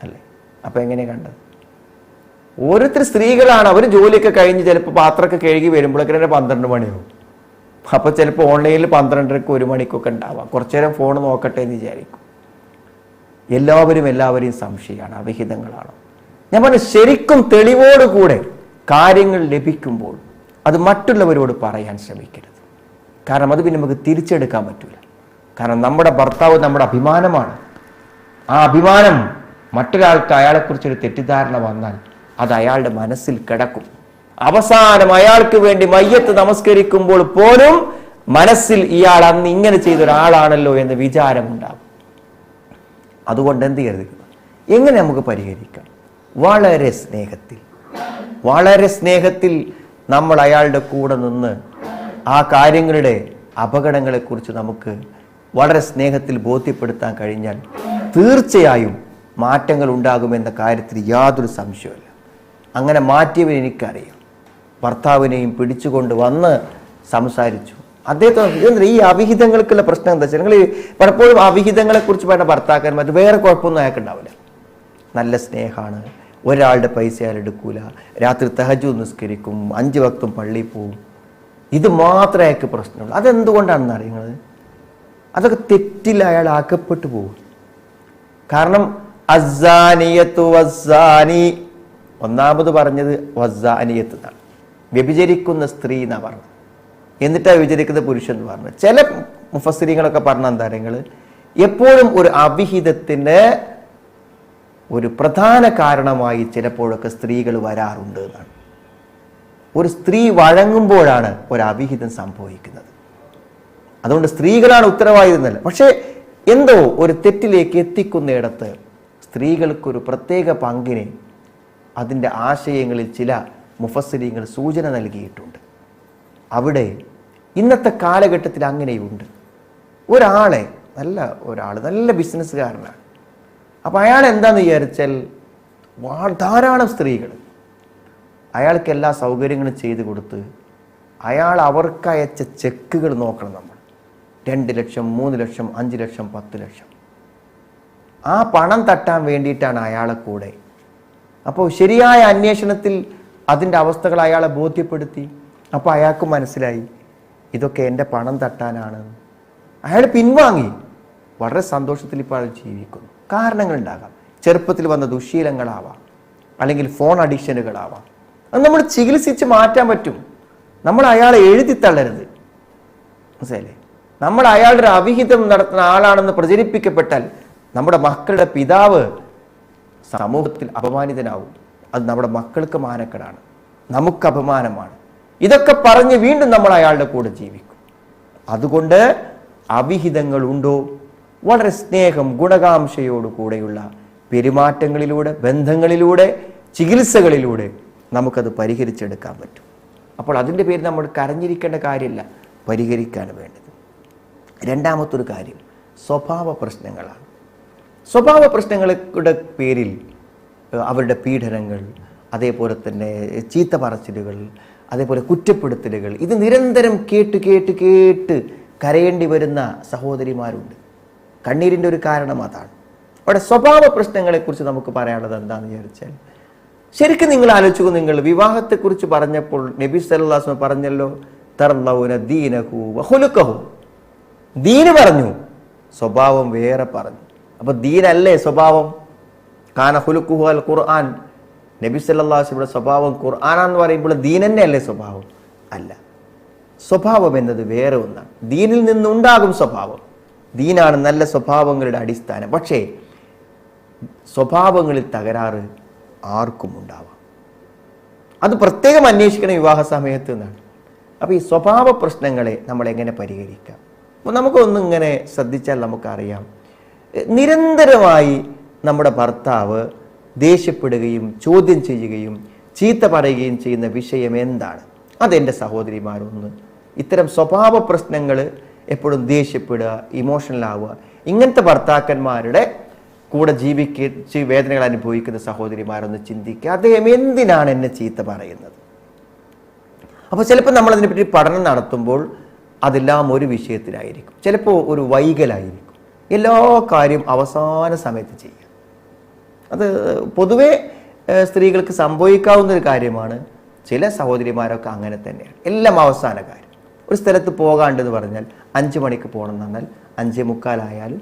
അല്ലേ? അപ്പൊ എങ്ങനെ കണ്ടത്? ഓരോരുത്തർ സ്ത്രീകളാണ്. അവർ ജോലിയൊക്കെ കഴിഞ്ഞ് ചിലപ്പോൾ പാത്രമൊക്കെ കഴുകി വരുമ്പോഴൊക്കെ 12 മണിയാവും. അപ്പോൾ ചിലപ്പോൾ ഓൺലൈനിൽ 12:30 1 മണിക്കൊക്കെ ഉണ്ടാവാം. കുറച്ചു നേരം ഫോൺ നോക്കട്ടെ എന്ന് വിചാരിക്കും. എല്ലാവരെയും സംശയമാണ്, അവിഹിതങ്ങളാണ്. ഞാൻ പറഞ്ഞു, ശരിക്കും തെളിവോടുകൂടെ കാര്യങ്ങൾ ലഭിക്കുമ്പോൾ അത് മറ്റുള്ളവരോട് പറയാൻ ശ്രമിക്കരുത്. കാരണം അത് പിന്നെ നമുക്ക് തിരിച്ചെടുക്കാൻ പറ്റില്ല. കാരണം നമ്മുടെ ഭർത്താവ് നമ്മുടെ അഭിമാനമാണ്. ആ അഭിമാനം മറ്റൊരാൾക്ക് അയാളെക്കുറിച്ചൊരു തെറ്റിദ്ധാരണ വന്നാൽ അത് അയാളുടെ മനസ്സിൽ കിടക്കും. അവസാനം അയാൾക്ക് വേണ്ടി മയ്യത്ത് നമസ്കരിക്കുമ്പോൾ പോലും മനസ്സിൽ ഇയാൾ അന്ന് ഇങ്ങനെ ചെയ്ത ഒരാളാണല്ലോ എന്ന് വിചാരമുണ്ടാകും. അതുകൊണ്ട് എന്ത് കരുതുക, എങ്ങനെ നമുക്ക് പരിഹരിക്കാം? വളരെ സ്നേഹത്തിൽ നമ്മൾ അയാളുടെ കൂടെ നിന്ന് ആ കാര്യങ്ങളുടെ അപകടങ്ങളെക്കുറിച്ച് നമുക്ക് വളരെ സ്നേഹത്തിൽ ബോധ്യപ്പെടുത്താൻ കഴിഞ്ഞാൽ തീർച്ചയായും മാറ്റങ്ങൾ ഉണ്ടാകുമെന്ന കാര്യത്തിൽ യാതൊരു സംശയമില്ല. അങ്ങനെ മാറ്റിയവൻ എനിക്കറിയാം. ഭർത്താവിനെയും പിടിച്ചുകൊണ്ട് വന്ന് സംസാരിച്ചു. അദ്ദേഹത്തിന് ഈ അവിഹിതങ്ങൾക്കുള്ള പ്രശ്നം എന്താ വെച്ചാൽ, നിങ്ങൾ പലപ്പോഴും അവിഹിതങ്ങളെക്കുറിച്ച് പറഞ്ഞ ഭർത്താക്കന്മാർ വേറെ കുഴപ്പമൊന്നും അയാൾക്കുണ്ടാവില്ല. നല്ല സ്നേഹമാണ്, ഒരാളുടെ പൈസ അയാൾ എടുക്കൂല, രാത്രി തഹജ്ജുദ് നിസ്കരിക്കും, 5 വക്തും പള്ളിയിൽ പോവും. ഇത് മാത്രമേ അയാൾക്ക് പ്രശ്നമുള്ളൂ. അതെന്തുകൊണ്ടാണെന്ന് അറിയുന്നത്? അതൊക്കെ തെറ്റിൽ അയാൾ ആക്കപ്പെട്ടു പോകും. കാരണം അസ്സാനിയത്തു വസ്സാനി, ഒന്നാമത് പറഞ്ഞത് വസ്സാനിയത്ത് എന്നാണ്, വ്യഭിചരിക്കുന്ന സ്ത്രീ എന്നാ പറഞ്ഞത്. എന്നിട്ടാണ് വിചരിക്കുന്ന പുരുഷൻ എന്ന് പറഞ്ഞത്. ചില മുഫസ്സിരിങ്ങളൊക്കെ പറഞ്ഞ എന്താ നിങ്ങൾ, എപ്പോഴും ഒരു അവിഹിതത്തിന് ഒരു പ്രധാന കാരണമായി ചിലപ്പോഴൊക്കെ സ്ത്രീകൾ വരാറുണ്ട് എന്നാണ്. ഒരു സ്ത്രീ വഴങ്ങുമ്പോഴാണ് ഒരു അവിഹിതം സംഭവിക്കുന്നത്. അതുകൊണ്ട് സ്ത്രീകളാണ് ഉത്തരവാദിത്തമല്ല. പക്ഷേ എന്തോ ഒരു തെറ്റിലേക്ക് എത്തിക്കുന്നിടത്ത് സ്ത്രീകൾക്കൊരു പ്രത്യേക പങ്കിനെ അതിൻ്റെ ആശയങ്ങളിൽ ചില മുഫസ്സിരിങ്ങൾ സൂചന നൽകിയിട്ടുണ്ട്. അവിടെ ഇന്നത്തെ കാലഘട്ടത്തിൽ അങ്ങനെയുണ്ട്. നല്ല ബിസിനസ്സുകാരനാണ്. അപ്പം അയാൾ എന്താന്ന് വിചാരിച്ചാൽ ധാരാളം സ്ത്രീകൾ അയാൾക്ക് എല്ലാ സൗകര്യങ്ങളും ചെയ്തു കൊടുത്ത് അയാൾ അവർക്ക് അയച്ച ചെക്കുകൾ നോക്കണം നമ്മൾ. 2 ലക്ഷം, 3 ലക്ഷം, 5 ലക്ഷം, 10 ലക്ഷം. ആ പണം തട്ടാൻ വേണ്ടിയിട്ടാണ് അയാളെ കൂടെ. അപ്പോൾ ശരിയായ അന്വേഷണത്തിൽ അതിൻ്റെ അവസ്ഥകൾ അയാളെ ബോധ്യപ്പെടുത്തി. അപ്പോൾ അയാൾക്ക് മനസ്സിലായി ഇതൊക്കെ എൻ്റെ പണം തട്ടാനാണ്. അയാൾ പിൻവാങ്ങി. വളരെ സന്തോഷത്തിൽ ഇപ്പോൾ അയാൾ ജീവിക്കുന്നു. കാരണങ്ങളുണ്ടാകാം. ചെറുപ്പത്തിൽ വന്ന ദുശ്ശീലങ്ങളാവാം, അല്ലെങ്കിൽ ഫോൺ അഡിക്ഷനുകളാവാം. അത് നമ്മൾ ചികിത്സിച്ച് മാറ്റാൻ പറ്റും. നമ്മൾ അയാളെ എഴുതി തള്ളരുത്, മനസ്സിലായില്ലേ? നമ്മൾ അയാളുടെ ഒരു അവിഹിതം നടത്തുന്ന ആളാണെന്ന് പ്രചരിപ്പിക്കപ്പെട്ടാൽ നമ്മുടെ മക്കളുടെ പിതാവ് സമൂഹത്തിൽ അപമാനിതനാവും. അത് നമ്മുടെ മക്കൾക്ക് മാനക്കേടാണ്, നമുക്ക് അപമാനമാണ്. ഇതൊക്കെ പറഞ്ഞ് വീണ്ടും നമ്മൾ അയാളുടെ കൂടെ ജീവിക്കും. അതുകൊണ്ട് അവിഹിതങ്ങൾ ഉണ്ടോ, വളരെ സ്നേഹം, ഗുണകാംക്ഷയോടുകൂടെയുള്ള പെരുമാറ്റങ്ങളിലൂടെ, ബന്ധങ്ങളിലൂടെ, ചികിത്സകളിലൂടെ നമുക്കത് പരിഹരിച്ചെടുക്കാൻ പറ്റും. അപ്പോൾ അതിൻ്റെ പേര് നമ്മൾ കരഞ്ഞിരിക്കേണ്ട കാര്യമില്ല, പരിഹരിക്കാൻ വേണ്ടത്. രണ്ടാമത്തൊരു കാര്യം സ്വഭാവ പ്രശ്നങ്ങളാണ്. സ്വഭാവ പ്രശ്നങ്ങളുടെ പേരിൽ അവരുടെ പീഡനങ്ങൾ, അതേപോലെ തന്നെ ചീത്ത പറച്ചിലുകൾ, അതേപോലെ കുറ്റപ്പെടുത്തലുകൾ, ഇത് നിരന്തരം കേട്ട് കേട്ട് കേട്ട് കരയേണ്ടി വരുന്ന സഹോദരിമാരുണ്ട്. കണ്ണീരിൻ്റെ ഒരു കാരണം അതാണ്. അവിടെ സ്വഭാവ പ്രശ്നങ്ങളെക്കുറിച്ച് നമുക്ക് പറയാനുള്ളത് എന്താണെന്ന് വിചാരിച്ചാൽ, ശരിക്കും നിങ്ങൾ ആലോചിച്ചു, നിങ്ങൾ വിവാഹത്തെക്കുറിച്ച് പറഞ്ഞപ്പോൾ നബി സല്ലല്ലാഹു അലൈഹി വസല്ലം പറഞ്ഞല്ലോ, തർലൗന ദീനഹു വഖുലുഖഹു. ദീന് പറഞ്ഞു, സ്വഭാവം വേറെ പറഞ്ഞു. അപ്പൊ ദീനല്ലേ സ്വഭാവം? കാന ഖുലുഖുഹു അൽ ഖുർആൻ. നബി സല്ലല്ലാഹു അലൈഹി വസല്ലം സ്വഭാവം ഖുർആനാന്ന് പറയുമ്പോൾ ദീൻ തന്നെയല്ലേ സ്വഭാവം? അല്ല, സ്വഭാവം എന്നത് വേറെ ഒന്നാണ്. ദീനിൽ നിന്നുണ്ടാകും സ്വഭാവം. ദീനാണ് നല്ല സ്വഭാവങ്ങളുടെ അടിസ്ഥാനം. പക്ഷേ സ്വഭാവങ്ങളിൽ തകരാറ് ആർക്കും ഉണ്ടാവാം. അത് പ്രത്യേകം അന്വേഷിക്കണം വിവാഹ സമയത്ത് എന്നാണ്. അപ്പോൾ ഈ സ്വഭാവ പ്രശ്നങ്ങളെ നമ്മൾ എങ്ങനെ പരിഹരിക്കാം? അപ്പോൾ നമുക്കൊന്നിങ്ങനെ ശ്രദ്ധിച്ചാൽ നമുക്കറിയാം, നിരന്തരമായി നമ്മുടെ ഭർത്താവ് ദേഷ്യപ്പെടുകയും ചോദ്യം ചെയ്യുകയും ചീത്ത പറയുകയും ചെയ്യുന്ന വിഷയം എന്താണ്? അതെൻ്റെ സഹോദരിമാരൊന്ന് ഇത്തരം സ്വഭാവ പ്രശ്നങ്ങൾ, എപ്പോഴും ദേഷ്യപ്പെടുക, ഇമോഷണൽ ആവുക, ഇങ്ങനത്തെ ഭർത്താക്കന്മാരുടെ കൂടെ ജീവിച്ച് വേദനകൾ അനുഭവിക്കുന്ന സഹോദരിമാരൊന്ന് ചിന്തിക്കുക, അദ്ദേഹം എന്തിനാണ് എന്നെ ചീത്ത പറയുന്നത്? അപ്പോൾ ചിലപ്പോൾ നമ്മളതിനെപ്പറ്റി പഠനം നടത്തുമ്പോൾ അതെല്ലാം ഒരു വിഷയത്തിലായിരിക്കും, ചിലപ്പോൾ ഒരു വൈകലായിരിക്കും. എല്ലാ കാര്യം അവസാന സമയത്ത് ചെയ്യുക. അത് പൊതുവെ സ്ത്രീകൾക്ക് സംഭവിക്കാവുന്ന ഒരു കാര്യമാണ്. ചില സഹോദരിമാരൊക്കെ അങ്ങനെ തന്നെയാണ്, എല്ലാം അവസാന കാര്യം. ഒരു സ്ഥലത്ത് പോകാണ്ടെന്ന് പറഞ്ഞാൽ 5 മണിക്ക് പോകണം എന്ന് പറഞ്ഞാൽ 5:45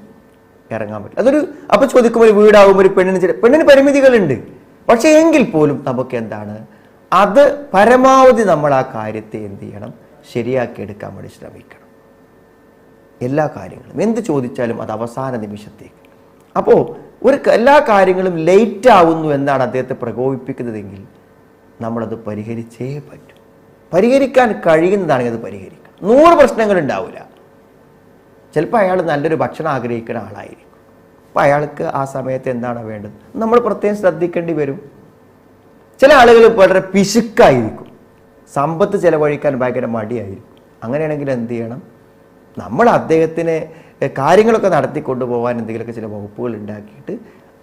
ഇറങ്ങാൻ പറ്റും. അപ്പോൾ ചോദിക്കുമ്പോൾ ഒരു വീടാകുമ്പോൾ ഒരു പെണ്ണിന് പരിമിതികളുണ്ട്. പക്ഷേ എങ്കിൽ പോലും നമുക്ക് എന്താണ്, അത് പരമാവധി നമ്മൾ ആ കാര്യത്തെ എന്ത് ചെയ്യണം, ശരിയാക്കി എടുക്കാൻ വേണ്ടി ശ്രമിക്കണം. എല്ലാ കാര്യങ്ങളും എന്ത് ചോദിച്ചാലും അത് അവസാന നിമിഷത്തേക്ക്. അപ്പോൾ എല്ലാ കാര്യങ്ങളും ലേറ്റ് ആവുന്നു എന്നാണ് അദ്ദേഹത്തെ പ്രകോപിപ്പിക്കുന്നതെങ്കിൽ നമ്മളത് പരിഹരിച്ചേ പറ്റൂ. പരിഹരിക്കാൻ കഴിയുന്നതാണെങ്കിൽ അത് പരിഹരിക്കണം. 100 പ്രശ്നങ്ങൾ ഉണ്ടാവില്ല. ചിലപ്പോൾ അയാൾ നല്ലൊരു ഭക്ഷണം ആഗ്രഹിക്കുന്ന ആളായിരിക്കും. അപ്പോൾ അയാൾക്ക് ആ സമയത്ത് എന്താണ് വേണ്ടത് നമ്മൾ പ്രത്യേകം ശ്രദ്ധിക്കേണ്ടി വരും. ചില ആളുകൾ വളരെ പിശുക്കായിരിക്കും, സമ്പത്ത് ചെലവഴിക്കാൻ ഭയങ്കര മടിയായിരിക്കും. അങ്ങനെയാണെങ്കിൽ എന്ത് ചെയ്യണം, നമ്മൾ അദ്ദേഹത്തിന് കാര്യങ്ങളൊക്കെ നടത്തിക്കൊണ്ടു പോകാൻ എന്തെങ്കിലുമൊക്കെ ചില വകുപ്പുകൾ ഉണ്ടാക്കിയിട്ട്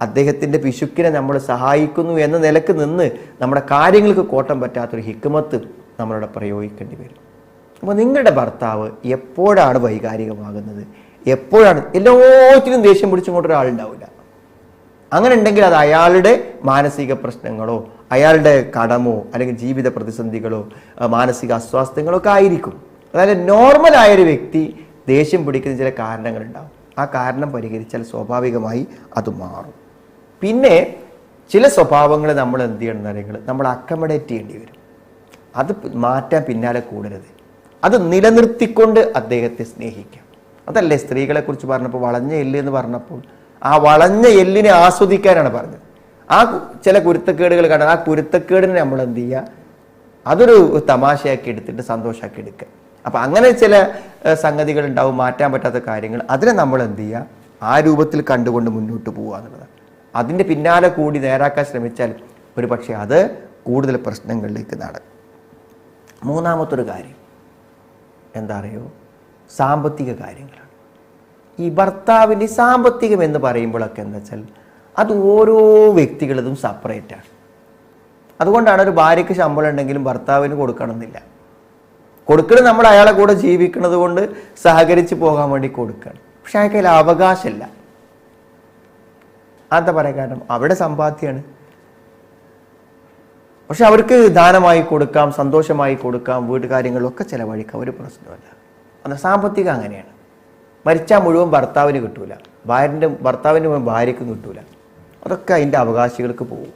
അദ്ദേഹത്തിൻ്റെ പിശുക്കിനെ നമ്മൾ സഹായിക്കുന്നു എന്ന നിലക്ക് നിന്ന് നമ്മുടെ കാര്യങ്ങൾക്ക് കോട്ടം പറ്റാത്തൊരു ഹിക്മത്ത് നമ്മളിവിടെ പ്രയോഗിക്കേണ്ടി വരും. അപ്പോൾ നിങ്ങളുടെ ഭർത്താവ് എപ്പോഴാണ് വൈകാരികമാകുന്നത്, എപ്പോഴാണ് എല്ലാത്തിനും ദേഷ്യം പിടിച്ചും കൊണ്ട് ഒരാളുണ്ടാവില്ല. അങ്ങനെ ഉണ്ടെങ്കിൽ അത് അയാളുടെ മാനസിക പ്രശ്നങ്ങളോ അയാളുടെ കടമോ അല്ലെങ്കിൽ ജീവിത പ്രതിസന്ധികളോ മാനസിക അസ്വാസ്ഥ്യങ്ങളോ ഒക്കെ ആയിരിക്കും. അതായത് നോർമലായൊരു വ്യക്തി ദേഷ്യം പിടിക്കുന്ന ചില കാരണങ്ങളുണ്ടാവും. ആ കാരണം പരിഹരിച്ചാൽ സ്വാഭാവികമായി അത് മാറും. പിന്നെ ചില സ്വഭാവങ്ങൾ നമ്മൾ എന്ത് ചെയ്യണം എന്നറിയുന്നത്, നമ്മൾ അക്കമഡേറ്റ് ചെയ്യേണ്ടി വരും. അത് മാറ്റാൻ പിന്നാലെ കൂടരുത്. അത് നിലനിർത്തിക്കൊണ്ട് അദ്ദേഹത്തെ സ്നേഹിക്കാം. അതല്ലേ സ്ത്രീകളെ കുറിച്ച് പറഞ്ഞപ്പോൾ വളഞ്ഞ എല്ല് എന്ന് പറഞ്ഞപ്പോൾ ആ വളഞ്ഞ എല്ലിനെ ആസ്വദിക്കാനാണ് പറഞ്ഞത്. ആ ചില കുരുത്തക്കേടുകൾ കാണാൻ, ആ കുരുത്തക്കേടിനെ നമ്മൾ എന്ത് ചെയ്യുക, അതൊരു തമാശയാക്കി എടുത്തിട്ട് സന്തോഷമാക്കി എടുക്കുക. അപ്പം അങ്ങനെ ചില സംഗതികൾ ഉണ്ടാവും, മാറ്റാൻ പറ്റാത്ത കാര്യങ്ങൾ. അതിനെ നമ്മൾ എന്ത് ചെയ്യുക, ആ രൂപത്തിൽ കണ്ടുകൊണ്ട് മുന്നോട്ട് പോവുക എന്നുള്ളതാണ്. അതിൻ്റെ പിന്നാലെ കൂടി നേരാക്കാൻ ശ്രമിച്ചാൽ ഒരു പക്ഷേ അത് കൂടുതൽ പ്രശ്നങ്ങളിലേക്ക് നടക്കും. മൂന്നാമത്തൊരു കാര്യം എന്താ അറിയോ, സാമ്പത്തിക കാര്യങ്ങളാണ്. ഈ ഭർത്താവിൻ്റെ സാമ്പത്തികം എന്ന് പറയുമ്പോഴൊക്കെ എന്താ വെച്ചാൽ അത് ഓരോ വ്യക്തികളതും സെപ്പറേറ്റാണ്. അതുകൊണ്ടാണ് ഒരു ഭാര്യയ്ക്ക് ശമ്പളം ഉണ്ടെങ്കിലും ഭർത്താവിന് കൊടുക്കണമെന്നില്ല. കൊടുക്കണം, നമ്മൾ അയാളെ കൂടെ ജീവിക്കുന്നത് കൊണ്ട് സഹകരിച്ച് പോകാൻ വേണ്ടി കൊടുക്കണം. പക്ഷെ അയാൾക്ക് അതിൽ അവകാശമില്ല. എന്താ പറയുക, കാരണം അവിടെ സമ്പാദ്യമാണ്. പക്ഷെ അവർക്ക് ദാനമായി കൊടുക്കാം, സന്തോഷമായി കൊടുക്കാം, വീട്ടുകാര്യങ്ങളിലൊക്കെ ചിലവഴിക്കാം, ഒരു പ്രശ്നമല്ല. അത് സാമ്പത്തികം അങ്ങനെയാണ്. മരിച്ചാൽ മുഴുവൻ ഭർത്താവിന് കിട്ടൂല, ഭർത്താവിന് മുഴുവൻ ഭാര്യയ്ക്കും കിട്ടൂല. അതൊക്കെ അതിൻ്റെ അവകാശികൾക്ക് പോകും.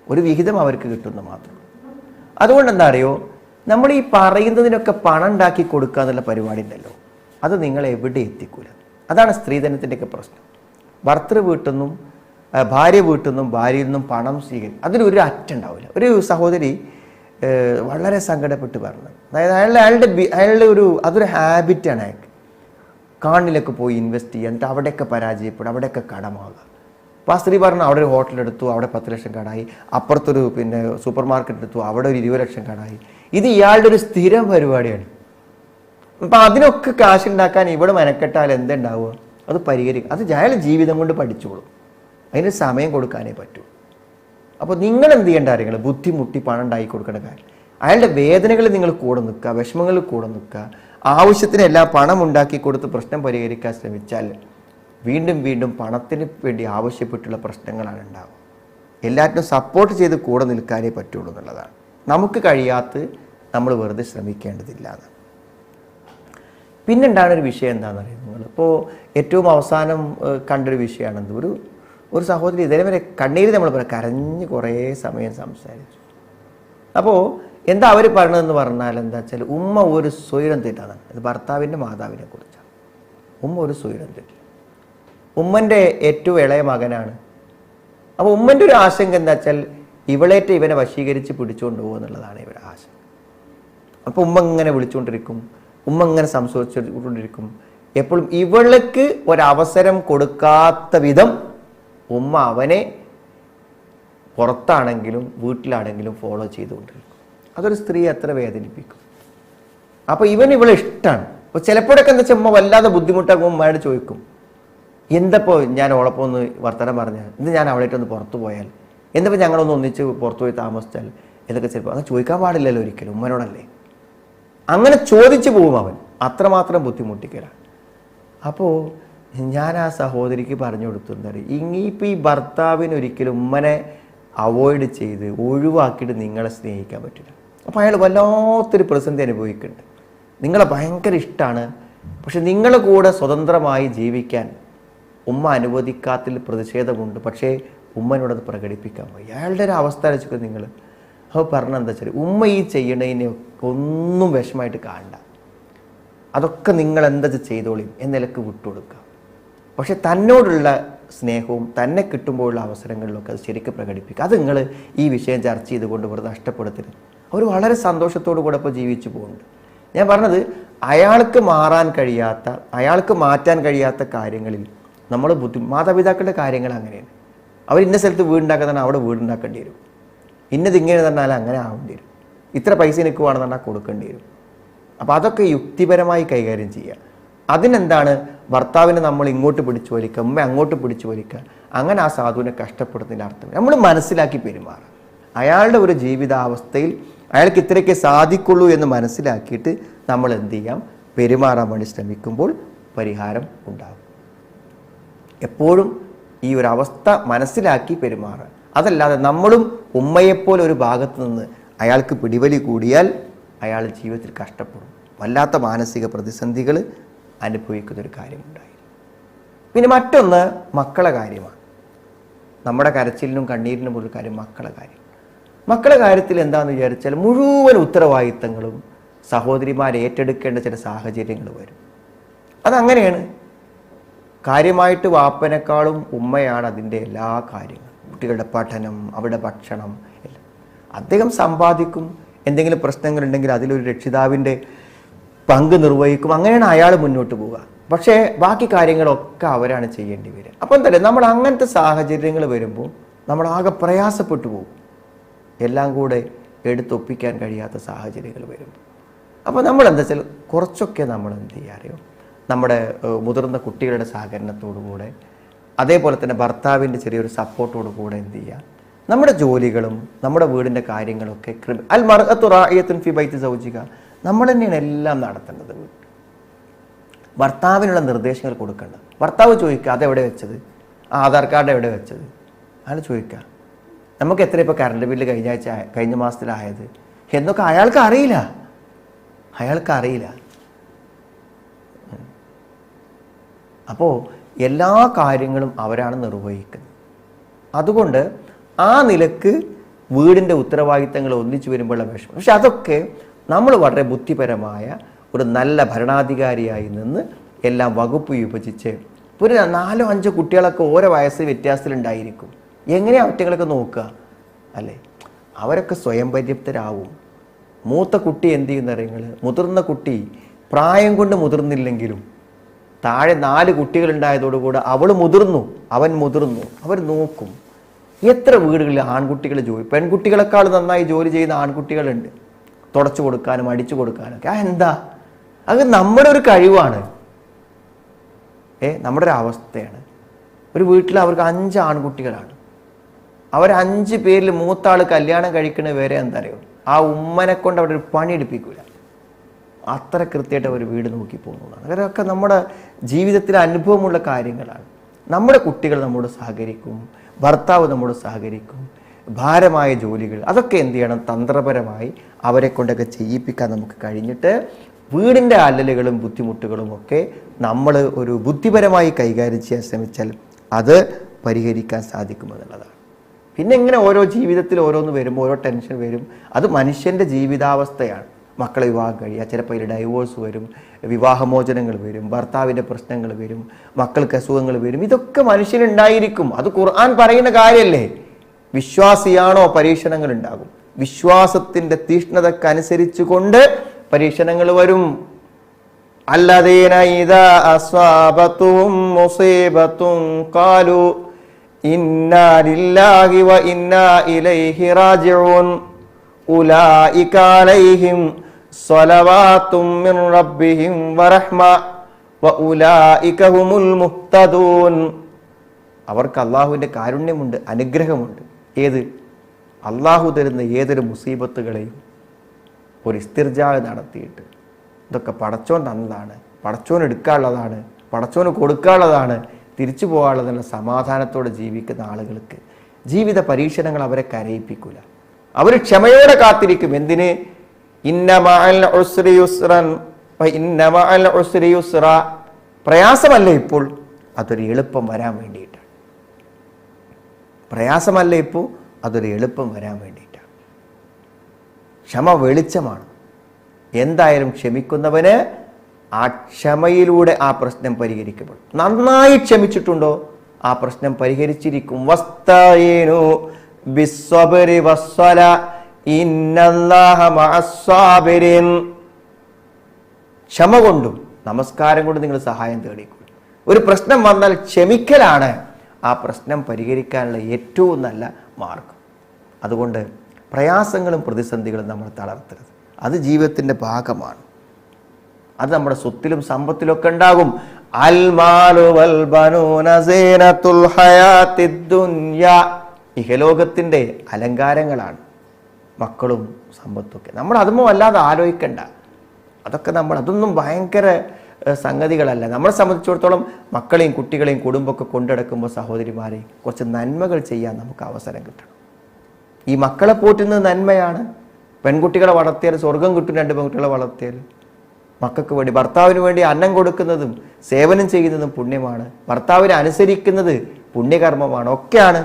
ഒരു വിഹിതം അവർക്ക് കിട്ടുന്ന മാത്രം. അതുകൊണ്ട് എന്താ അറിയോ, നമ്മൾ ഈ പറയുന്നതിനൊക്കെ പണം ഉണ്ടാക്കി കൊടുക്കുക എന്നുള്ള പരിപാടി ഉണ്ടല്ലോ, അത് നിങ്ങളെ എവിടെ എത്തിക്കൂല. അതാണ് സ്ത്രീധനത്തിൻ്റെയൊക്കെ പ്രശ്നം. ഭർത്തൃ വീട്ടിൽ നിന്നും ഭാര്യ വീട്ടിൽ നിന്നും ഭാര്യയിൽ നിന്നും പണം സ്വീകരിക്കും, അതിനൊരു അറ്റുണ്ടാവില്ല. ഒരു സഹോദരി വളരെ സങ്കടപ്പെട്ട് പറഞ്ഞു, അതായത് അയാളുടെ അതൊരു ഹാബിറ്റാണ്. അയാൾക്ക് കാണിലൊക്കെ പോയി ഇൻവെസ്റ്റ് ചെയ്യുക, എന്നിട്ട് അവിടെയൊക്കെ പരാജയപ്പെടും, അവിടെയൊക്കെ കടമാകുക. അപ്പോൾ ആ സ്ത്രീ പറഞ്ഞു, അവിടെ ഒരു ഹോട്ടൽ എടുത്തു, അവിടെ 10 ലക്ഷം കടായി, അപ്പുറത്തൊരു സൂപ്പർ മാർക്കറ്റ് എടുത്തു, അവിടെ ഒരു 20 ലക്ഷം കടായി. ഇത് ഇയാളുടെ ഒരു സ്ഥിരം പരിപാടിയാണ്. അപ്പം അതിനൊക്കെ കാശ് ഉണ്ടാക്കാൻ ഇവിടെ മെനക്കെട്ടാൽ എന്തുണ്ടാവുക, അത് പരിഹരിക്കും. അത് അയാൾ ജീവിതം കൊണ്ട് പഠിച്ചോളും. അതിന് സമയം കൊടുക്കാനേ പറ്റൂ. അപ്പോൾ നിങ്ങൾ എന്ത് ചെയ്യേണ്ട കാര്യങ്ങൾ, ബുദ്ധിമുട്ടി പണം ഉണ്ടാക്കി കൊടുക്കേണ്ട കാര്യം, അയാളുടെ വേദനകളിൽ നിങ്ങൾ കൂടെ നിൽക്കുക, വിഷമങ്ങളിൽ കൂടെ നിൽക്കുക. ആവശ്യത്തിന് എല്ലാം പണം ഉണ്ടാക്കി കൊടുത്ത് പ്രശ്നം പരിഹരിക്കാൻ ശ്രമിച്ചാൽ വീണ്ടും വീണ്ടും പണത്തിന് വേണ്ടി ആവശ്യപ്പെട്ടുള്ള പ്രശ്നങ്ങളാണ് ഉണ്ടാവുക. എല്ലാറ്റിനും സപ്പോർട്ട് ചെയ്ത് കൂടെ നിൽക്കാനേ പറ്റുള്ളൂ എന്നുള്ളതാണ്. നമുക്ക് കഴിയാത്ത നമ്മൾ വെറുതെ ശ്രമിക്കേണ്ടതില്ല എന്ന്. പിന്നുണ്ടാകുന്ന ഒരു വിഷയം എന്താണെന്ന് അറിയാം നിങ്ങൾ. ഇപ്പോൾ ഏറ്റവും അവസാനം കണ്ടൊരു വിഷയമാണെന്ന്, ഒരു സഹോദരി ഇതേവരെ കണ്ണീര് നമ്മൾ പറയാം, കരഞ്ഞ് കുറേ സമയം സംസാരിച്ചു. അപ്പോൾ എന്താ അവർ പറഞ്ഞതെന്ന് പറഞ്ഞാൽ എന്താ വെച്ചാൽ, ഉമ്മ ഒരു സ്വൈരം തെറ്റാണ്. ഇത് ഭർത്താവിൻ്റെ മാതാവിനെ കുറിച്ചാണ്. ഉമ്മ ഒരു സ്വൈരം തെറ്റ്. ഉമ്മൻ്റെ ഏറ്റവും ഇളയ മകനാണ്. അപ്പോൾ ഉമ്മൻ്റെ ഒരു ആശങ്ക എന്താ വെച്ചാൽ, ഇവളേറ്റ് ഇവനെ വശീകരിച്ച് പിടിച്ചുകൊണ്ട് പോകുക എന്നുള്ളതാണ് ഇവരുടെ ആശങ്ക. അപ്പോൾ ഉമ്മ ഇങ്ങനെ വിളിച്ചുകൊണ്ടിരിക്കും, ഉമ്മ ഇങ്ങനെ സംസാരിച്ചുകൊണ്ടിരിക്കും. എപ്പോഴും ഇവൾക്ക് ഒരവസരം കൊടുക്കാത്ത വിധം ഉമ്മ അവനെ പുറത്താണെങ്കിലും വീട്ടിലാണെങ്കിലും ഫോളോ ചെയ്തുകൊണ്ടിരിക്കും. അതൊരു സ്ത്രീ എത്ര വേദനിപ്പിക്കും. അപ്പോൾ ഇവളെ ഇഷ്ടമാണ്. അപ്പോൾ ചിലപ്പോഴൊക്കെ എന്താ വെച്ചാൽ ഉമ്മ വല്ലാതെ ബുദ്ധിമുട്ടാകുമ്പോൾ ഉമ്മയോട് ചോദിക്കും, എന്തപ്പോൾ ഞാൻ ഓളപ്പം ഒന്ന് വർത്തമാനം പറഞ്ഞാൽ, ഇന്ന് ഞാൻ അവളായിട്ടൊന്ന് പുറത്തു പോയാൽ, എന്തപ്പോൾ ഞങ്ങളൊന്ന് ഒന്നിച്ച് പുറത്തു പോയി താമസിച്ചാൽ എന്നൊക്കെ ചിലപ്പോൾ അങ്ങനെ ചോദിക്കാൻ പാടില്ലല്ലോ ഒരിക്കലും, ഉമ്മനോടല്ലേ. അങ്ങനെ ചോദിച്ചു പോകും അവൻ, അത്രമാത്രം ബുദ്ധിമുട്ടിക്കലാണ്. അപ്പോൾ ഞാൻ ആ സഹോദരിക്ക് പറഞ്ഞു കൊടുത്തു, എന്താ പറയുക, ഇനിയിപ്പോൾ ഈ ഭർത്താവിന് ഒരിക്കലും ഉമ്മനെ അവോയ്ഡ് ചെയ്ത് ഒഴിവാക്കിയിട്ട് നിങ്ങളെ സ്നേഹിക്കാൻ പറ്റില്ല. അപ്പോൾ അയാൾ വല്ലാത്തൊരു പ്രതിസന്ധി അനുഭവിക്കുന്നുണ്ട്. നിങ്ങളെ ഭയങ്കര ഇഷ്ടമാണ്, പക്ഷെ നിങ്ങളെ കൂടെ സ്വതന്ത്രമായി ജീവിക്കാൻ ഉമ്മ അനുവദിക്കാത്തിൽ പ്രതിഷേധമുണ്ട്. പക്ഷേ ഉമ്മനോടത് പ്രകടിപ്പിക്കാൻ പോയി. അയാളുടെ ഒരു അവസ്ഥ വെച്ചിട്ട് നിങ്ങൾ അപ്പോൾ പറഞ്ഞെന്താ വെച്ചാൽ, ഉമ്മ ഈ ചെയ്യണതിനെ ഒന്നും വിഷമമായിട്ട് കാണണ്ട, അതൊക്കെ നിങ്ങൾ എന്താ ചെയ്തോളിയും എന്നിലക്ക് വിട്ടുകൊടുക്കുക. പക്ഷെ തന്നോടുള്ള സ്നേഹവും തന്നെ കിട്ടുമ്പോഴുള്ള അവസരങ്ങളിലൊക്കെ അത് ശരിക്കും പ്രകടിപ്പിക്കുക. അത് നിങ്ങൾ ഈ വിഷയം ചർച്ച ചെയ്തുകൊണ്ട് വെറുതെ നഷ്ടപ്പെടുത്തരുത്. അവർ വളരെ സന്തോഷത്തോടു കൂടെ ഇപ്പോൾ ജീവിച്ചു പോകുന്നുണ്ട്. ഞാൻ പറഞ്ഞത്, അയാൾക്ക് മാറാൻ കഴിയാത്ത, അയാൾക്ക് മാറ്റാൻ കഴിയാത്ത കാര്യങ്ങളിൽ നമ്മൾ മാതാപിതാക്കളുടെ കാര്യങ്ങൾ അങ്ങനെയാണ്. അവർ ഇന്ന സ്ഥലത്ത് വീടുണ്ടാക്കാൻ തന്നെ അവിടെ വീടുണ്ടാക്കേണ്ടി വരും, ഇന്നത് ഇങ്ങനെ തന്നാൽ അങ്ങനെ ആവേണ്ടി വരും, ഇത്ര പൈസ നിൽക്കുവാണെന്ന് പറഞ്ഞാൽ കൊടുക്കേണ്ടി വരും. അപ്പോൾ അതൊക്കെ യുക്തിപരമായി കൈകാര്യം ചെയ്യുക. അതിനെന്താണ്, ഭർത്താവിനെ നമ്മൾ ഇങ്ങോട്ട് പിടിച്ചു വലിക്കുക, ഉമ്മ അങ്ങോട്ട് പിടിച്ചു വലിക്കുക, അങ്ങനെ ആ സാധുവിനെ കഷ്ടപ്പെടുന്നതിൻ്റെ അർത്ഥം നമ്മൾ മനസ്സിലാക്കി പെരുമാറുക. അയാളുടെ ഒരു ജീവിതാവസ്ഥയിൽ അയാൾക്ക് ഇത്രയൊക്കെ സാധിക്കുള്ളൂ എന്ന് മനസ്സിലാക്കിയിട്ട് നമ്മൾ എന്ത് ചെയ്യാം, പെരുമാറാൻ വേണ്ടി ശ്രമിക്കുമ്പോൾ പരിഹാരം ഉണ്ടാകും. എപ്പോഴും ഈ ഒരു അവസ്ഥ മനസ്സിലാക്കി പെരുമാറുക. അതല്ലാതെ നമ്മളും ഉമ്മയെപ്പോലെ ഒരു ഭാഗത്ത് നിന്ന് അയാൾക്ക് പിടിവലി കൂടിയാൽ അയാൾ ജീവിതത്തിൽ കഷ്ടപ്പെടും, വല്ലാത്ത മാനസിക പ്രതിസന്ധികൾ അനുഭവിക്കുന്നൊരു കാര്യമുണ്ടായി. പിന്നെ മറ്റൊന്ന് മക്കളെ കാര്യമാണ്. നമ്മുടെ കരച്ചിലിനും കണ്ണീരിനും ഒരു കാര്യം മക്കളെ കാര്യം. മക്കളെ കാര്യത്തിൽ എന്താണെന്ന് വിചാരിച്ചാൽ മുഴുവൻ ഉത്തരവാദിത്തങ്ങളും സഹോദരിമാർ ഏറ്റെടുക്കേണ്ട ചില സാഹചര്യങ്ങൾ വരും. അതങ്ങനെയാണ്. കാര്യമായിട്ട് വാപ്പനേക്കാളും ഉമ്മയാണ് അതിൻ്റെ എല്ലാ കാര്യങ്ങളും, കുട്ടികളുടെ പഠനം, അവരുടെ ഭക്ഷണം എല്ലാം. അദ്ദേഹം സമ്പാദിക്കും, എന്തെങ്കിലും പ്രശ്നങ്ങളുണ്ടെങ്കിൽ അതിലൊരു രക്ഷിതാവിൻ്റെ പങ്ക് നിർവഹിക്കും, അങ്ങനെയാണ് അയാൾ മുന്നോട്ട് പോവുക. പക്ഷേ ബാക്കി കാര്യങ്ങളൊക്കെ അവരാണ് ചെയ്യേണ്ടി വരിക. അപ്പോൾ എന്തായാലും നമ്മൾ അങ്ങനത്തെ സാഹചര്യങ്ങൾ വരുമ്പോൾ നമ്മളാകെ പ്രയാസപ്പെട്ടു പോകും, എല്ലാം കൂടെ എടുത്തൊപ്പിക്കാൻ കഴിയാത്ത സാഹചര്യങ്ങൾ വരുമ്പോൾ. അപ്പോൾ നമ്മൾ എന്താ വെച്ചാൽ കുറച്ചൊക്കെ നമ്മൾ എന്ത് ചെയ്യുക അറിയോ, നമ്മുടെ മുതിർന്ന കുട്ടികളുടെ സഹകരണത്തോടുകൂടെ, അതേപോലെ തന്നെ ഭർത്താവിൻ്റെ ചെറിയൊരു സപ്പോർട്ടോടു കൂടെ എന്ത് ചെയ്യുക, നമ്മുടെ ജോലികളും നമ്മുടെ വീടിൻ്റെ കാര്യങ്ങളൊക്കെ അൽ മർഅത്തു റാഇയത്തുൻ ഫി ബൈത്തി സൗജിക, നമ്മൾ തന്നെയാണ് എല്ലാം നടത്തേണ്ടത്. ഭർത്താവിനുള്ള നിർദ്ദേശങ്ങൾ കൊടുക്കേണ്ടത്. ഭർത്താവ് ചോദിക്കുക അതെവിടെ വെച്ചത്, ആധാർ കാർഡ് എവിടെ വെച്ചത്, അയാൾ ചോദിക്കുക നമുക്ക് എത്ര ഇപ്പോൾ കറണ്ട് ബില്ല് കഴിഞ്ഞ മാസത്തിലായത് എന്നൊക്കെ അയാൾക്ക് അറിയില്ല. അപ്പോൾ എല്ലാ കാര്യങ്ങളും അവരാണ് നിർവഹിക്കുന്നത്. അതുകൊണ്ട് ആ നിലക്ക് വീടിൻ്റെ ഉത്തരവാദിത്തങ്ങൾ ഒന്നിച്ചു വരുമ്പോഴുള്ള വിഷമം. പക്ഷെ അതൊക്കെ നമ്മൾ വളരെ ബുദ്ധിപരമായ ഒരു നല്ല ഭരണാധികാരിയായി നിന്ന് എല്ലാം വകുപ്പ് വിഭജിച്ച്, ഒരു 4-5 കുട്ടികളൊക്കെ ഓരോ വയസ്സ് വ്യത്യാസത്തിലുണ്ടായിരിക്കും. എങ്ങനെയാണ് അവറ്റങ്ങളൊക്കെ നോക്കുക അല്ലേ? അവരൊക്കെ സ്വയം പര്യാപ്തരാവും. മൂത്ത കുട്ടി എന്ത് ചെയ്യുന്നറിയങ്ങൾ, മുതിർന്ന കുട്ടി പ്രായം കൊണ്ട് മുതിർന്നില്ലെങ്കിലും താഴെ 4 കുട്ടികളുണ്ടായതോടുകൂടെ അവൾ മുതിർന്നു, അവൻ മുതിർന്നു, അവർ നോക്കും. എത്ര വീടുകളിൽ ആൺകുട്ടികൾ പെൺകുട്ടികളെക്കാൾ നന്നായി ജോലി ചെയ്യുന്ന ആൺകുട്ടികളുണ്ട്, തുടച്ചു കൊടുക്കാനും അടിച്ചു കൊടുക്കാനൊക്കെ. എന്താ, അത് നമ്മുടെ ഒരു കഴിവാണ്, നമ്മുടെ ഒരു അവസ്ഥയാണ്. ഒരു വീട്ടിൽ അവർക്ക് 5 ആൺകുട്ടികളാണ്, അവർ 5 പേരിൽ മൂത്താൾ കല്യാണം കഴിക്കുന്നത് വരെ എന്താ അറിയോ, ആ ഉമ്മനെ കൊണ്ട് അവിടെ ഒരു പണി എടുപ്പിക്കില്ല, അത്ര കൃത്യമായിട്ട് അവർ വീട് നോക്കി പോകുന്നതാണ്. അതൊക്കെ നമ്മുടെ ജീവിതത്തിലെ അനുഭവമുള്ള കാര്യങ്ങളാണ്. നമ്മുടെ കുട്ടികൾ നമ്മോട് സഹകരിക്കും, ഭർത്താവ് നമ്മോട് സഹകരിക്കും. ഭാരമായ ജോലികൾ അതൊക്കെ എന്ത് ചെയ്യണം, തന്ത്രപരമായി അവരെ കൊണ്ടൊക്കെ ചെയ്യിപ്പിക്കാൻ നമുക്ക് കഴിഞ്ഞിട്ട് വീടിൻ്റെ അല്ലലുകളും ബുദ്ധിമുട്ടുകളും ഒക്കെ നമ്മൾ ഒരു ബുദ്ധിപരമായി കൈകാര്യം ചെയ്യാൻ ശ്രമിച്ചാൽ അത് പരിഹരിക്കാൻ സാധിക്കുമെന്നുള്ളതാണ്. പിന്നെ ഇങ്ങനെ ഓരോ ജീവിതത്തിൽ ഓരോന്ന് വരുമ്പോൾ ഓരോ ടെൻഷൻ വരും. അത് മനുഷ്യൻ്റെ ജീവിതാവസ്ഥയാണ്. മക്കളെ വിവാഹം കഴിയുക, ചിലപ്പോൾ അതിൽ ഡൈവോഴ്സ് വരും, വിവാഹമോചനങ്ങൾ വരും, ഭർത്താവിൻ്റെ പ്രശ്നങ്ങൾ വരും, മക്കൾക്ക് അസുഖങ്ങൾ വരും. ഇതൊക്കെ മനുഷ്യനുണ്ടായിരിക്കും. അത് ഖുർആൻ പറയുന്ന കാര്യമല്ലേ. വിശ്വാസിയാണോ പരീക്ഷണങ്ങൾ ഉണ്ടാകും. വിശ്വാസത്തിൻ്റെ തീഷ്ണതക്കനുസരിച്ച് കൊണ്ട് പരീക്ഷണങ്ങൾ വരും. അല്ലദീന ഇദാ അസ്വാബതുഹും മുസീബത്തുൻ ഖാലു ഇന്നാ ലില്ലാഹി വ ഇന്നാ ഇലൈഹി റാജിഊൻ ഉലൈക അലൈഹിം സ്വലവാത്തും മിൻ റബ്ബിഹിം വറഹ്മ വ ഉലൈക ഹുമുൽ മുഹ്തദൂൻ. അവർക്ക് അള്ളാഹുവിൻ്റെ കാരുണ്യമുണ്ട്, അനുഗ്രഹമുണ്ട്. ഏത്? അള്ളാഹു തരുന്ന ഏതൊരു മുസീബത്തുകളെയും ഒരു ഇസ്തിർജാ നടത്തിയിട്ട് ഇതൊക്കെ പടച്ചോൻ തന്നതാണ്, പടച്ചോൻ എടുക്കാനുള്ളതാണ്, പടച്ചോന് കൊടുക്കാനുള്ളതാണ്, തിരിച്ചു പോകാനുള്ളതെന്ന സമാധാനത്തോടെ ജീവിക്കുന്ന ആളുകൾക്ക് ജീവിത പരീക്ഷണങ്ങൾ അവരെ കരയിപ്പിക്കില്ല. അവർ ക്ഷമയോടെ കാത്തിരിക്കും. എന്തിന്? ഇന്ന മഅൽ ഉസ്രി യുസ്റൻ, ഇന്ന മഅൽ ഉസ്രി യുസ്റ, പ്രയാസമല്ല ഇപ്പോൾ, അതൊരു എളുപ്പം വരാൻ വേണ്ടിയിട്ടാണ്. പ്രയാസമല്ല ഇപ്പോൾ, അതൊരു എളുപ്പം വരാൻ വേണ്ടിയിട്ടാണ്. ക്ഷമ വെളിച്ചമാണ്. എന്തായാലും ക്ഷമിക്കുന്നവന് ആ ക്ഷമയിലൂടെ ആ പ്രശ്നം പരിഹരിക്കപ്പെടും. നന്നായി ക്ഷമിച്ചിട്ടുണ്ടോ ആ പ്രശ്നം പരിഹരിച്ചിരിക്കും. വസ്തഈനു ബിസ്സബ്രി വസ്സല ഇന്നല്ലാഹ മഅസ്സാബിരീൻ. ക്ഷമ കൊണ്ടും നമസ്കാരം കൊണ്ടും നിങ്ങൾ സഹായം തേടിക്കും. ഒരു പ്രശ്നം വന്നാൽ ക്ഷമിക്കലാണ് ആ പ്രശ്നം പരിഹരിക്കാനുള്ള ഏറ്റവും നല്ല മാർഗം. അതുകൊണ്ട് പ്രയാസങ്ങളും പ്രതിസന്ധികളും നമ്മൾ തളർത്തരുത്. അത് ജീവിതത്തിൻ്റെ ഭാഗമാണ്. അത് നമ്മുടെ സ്വത്തിലും സമ്പത്തിലും ഒക്കെ ഉണ്ടാകും. അൽ മാലു വൽ ബനൂന സീനത്തുൽ ഹയാത്തിദ് ദുനിയ, ഇഹലോകത്തിൻ്റെ അലങ്കാരങ്ങളാണ് മക്കളും സമ്പത്തൊക്കെ. നമ്മൾ അതൊന്നും അല്ലാതെ ആലോചിക്കണ്ട. അതൊന്നും ഭയങ്കര സംഗതികളല്ല. നമ്മളെ സംബന്ധിച്ചിടത്തോളം മക്കളെയും കുട്ടികളെയും കുടുംബമൊക്കെ കൊണ്ടെടുക്കുമ്പോൾ സഹോദരിമാരെ കുറച്ച് നന്മകൾ ചെയ്യാൻ നമുക്ക് അവസരം കിട്ടണം. ഈ മക്കളെ പോറ്റുന്നത് നന്മയാണ്. പെൺകുട്ടികളെ വളർത്തിയാൽ സ്വർഗം കിട്ടും. 2 പെൺകുട്ടികളെ വളർത്തിയാൽ മക്കൾക്ക് വേണ്ടി, ഭർത്താവിന് വേണ്ടി അന്നം കൊടുക്കുന്നതും സേവനം ചെയ്യുന്നതും പുണ്യമാണ്. ഭർത്താവിനെ അനുസരിക്കുന്നത് പുണ്യകർമ്മമാണ്, ഒക്കെയാണ്.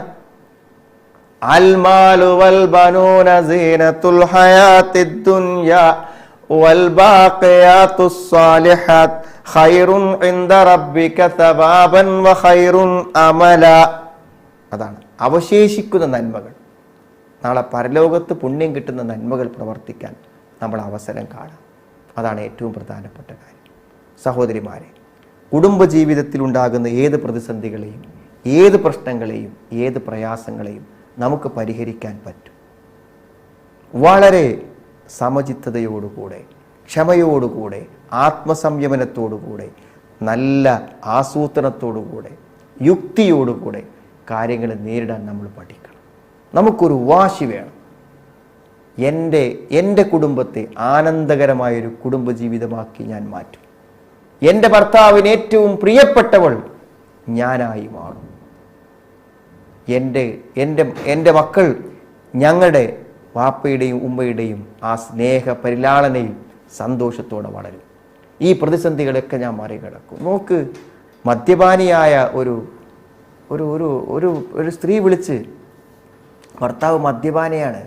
അൽ മാലു വൽ ബനൂന സീനത്തുൽ ഹയാത്തിദ് ദുനിയ വൽ ബാഖിയാതുസ് സാലിഹാത്ത് ഖൈറുൻ ഇൻദ റബ്ബിക സവാബൻ വ ഖൈറുൻ അമല. അതാണ് അവശേഷിക്കുന്ന നന്മകൾ. നാളെ പരലോകത്ത് പുണ്യം കിട്ടുന്ന നന്മകൾ പ്രവർത്തിക്കാൻ നമ്മൾ അവസരം കാണാം. അതാണ് ഏറ്റവും പ്രധാനപ്പെട്ട കാര്യം. സഹോദരിമാരെ, കുടുംബജീവിതത്തിൽ ഉണ്ടാകുന്ന ഏത് പ്രതിസന്ധികളെയും, ഏത് പ്രശ്നങ്ങളെയും, ഏത് പ്രയാസങ്ങളെയും നമുക്ക് പരിഹരിക്കാൻ പറ്റും. വളരെ സമചിത്തതയോടുകൂടെ, ക്ഷമയോടുകൂടെ, ആത്മസംയമനത്തോടുകൂടെ, നല്ല ആസൂത്രണത്തോടുകൂടെ, യുക്തിയോടുകൂടെ കാര്യങ്ങൾ നേരിടാൻ നമ്മൾ പഠിക്കണം. നമുക്കൊരു വാശി വേണം. എൻ്റെ കുടുംബത്തെ ആനന്ദകരമായൊരു കുടുംബജീവിതമാക്കി ഞാൻ മാറ്റും. എൻ്റെ ഭർത്താവിന് ഏറ്റവും പ്രിയപ്പെട്ടവൾ ഞാനായി മാറും. എൻ്റെ മക്കൾ ഞങ്ങളുടെ വാപ്പയുടെയും ഉമ്മയുടെയും ആ സ്നേഹ പരിലാളനയിൽ സന്തോഷത്തോടെ വളരും. ഈ പ്രതിസന്ധികളൊക്കെ ഞാൻ മറികടക്കും. നോക്ക്, മദ്യപാനിയായ ഒരു ഒരു ഒരു ഒരു സ്ത്രീ വിളിച്ച്, ഭർത്താവ് മദ്യപാനിയാണ്,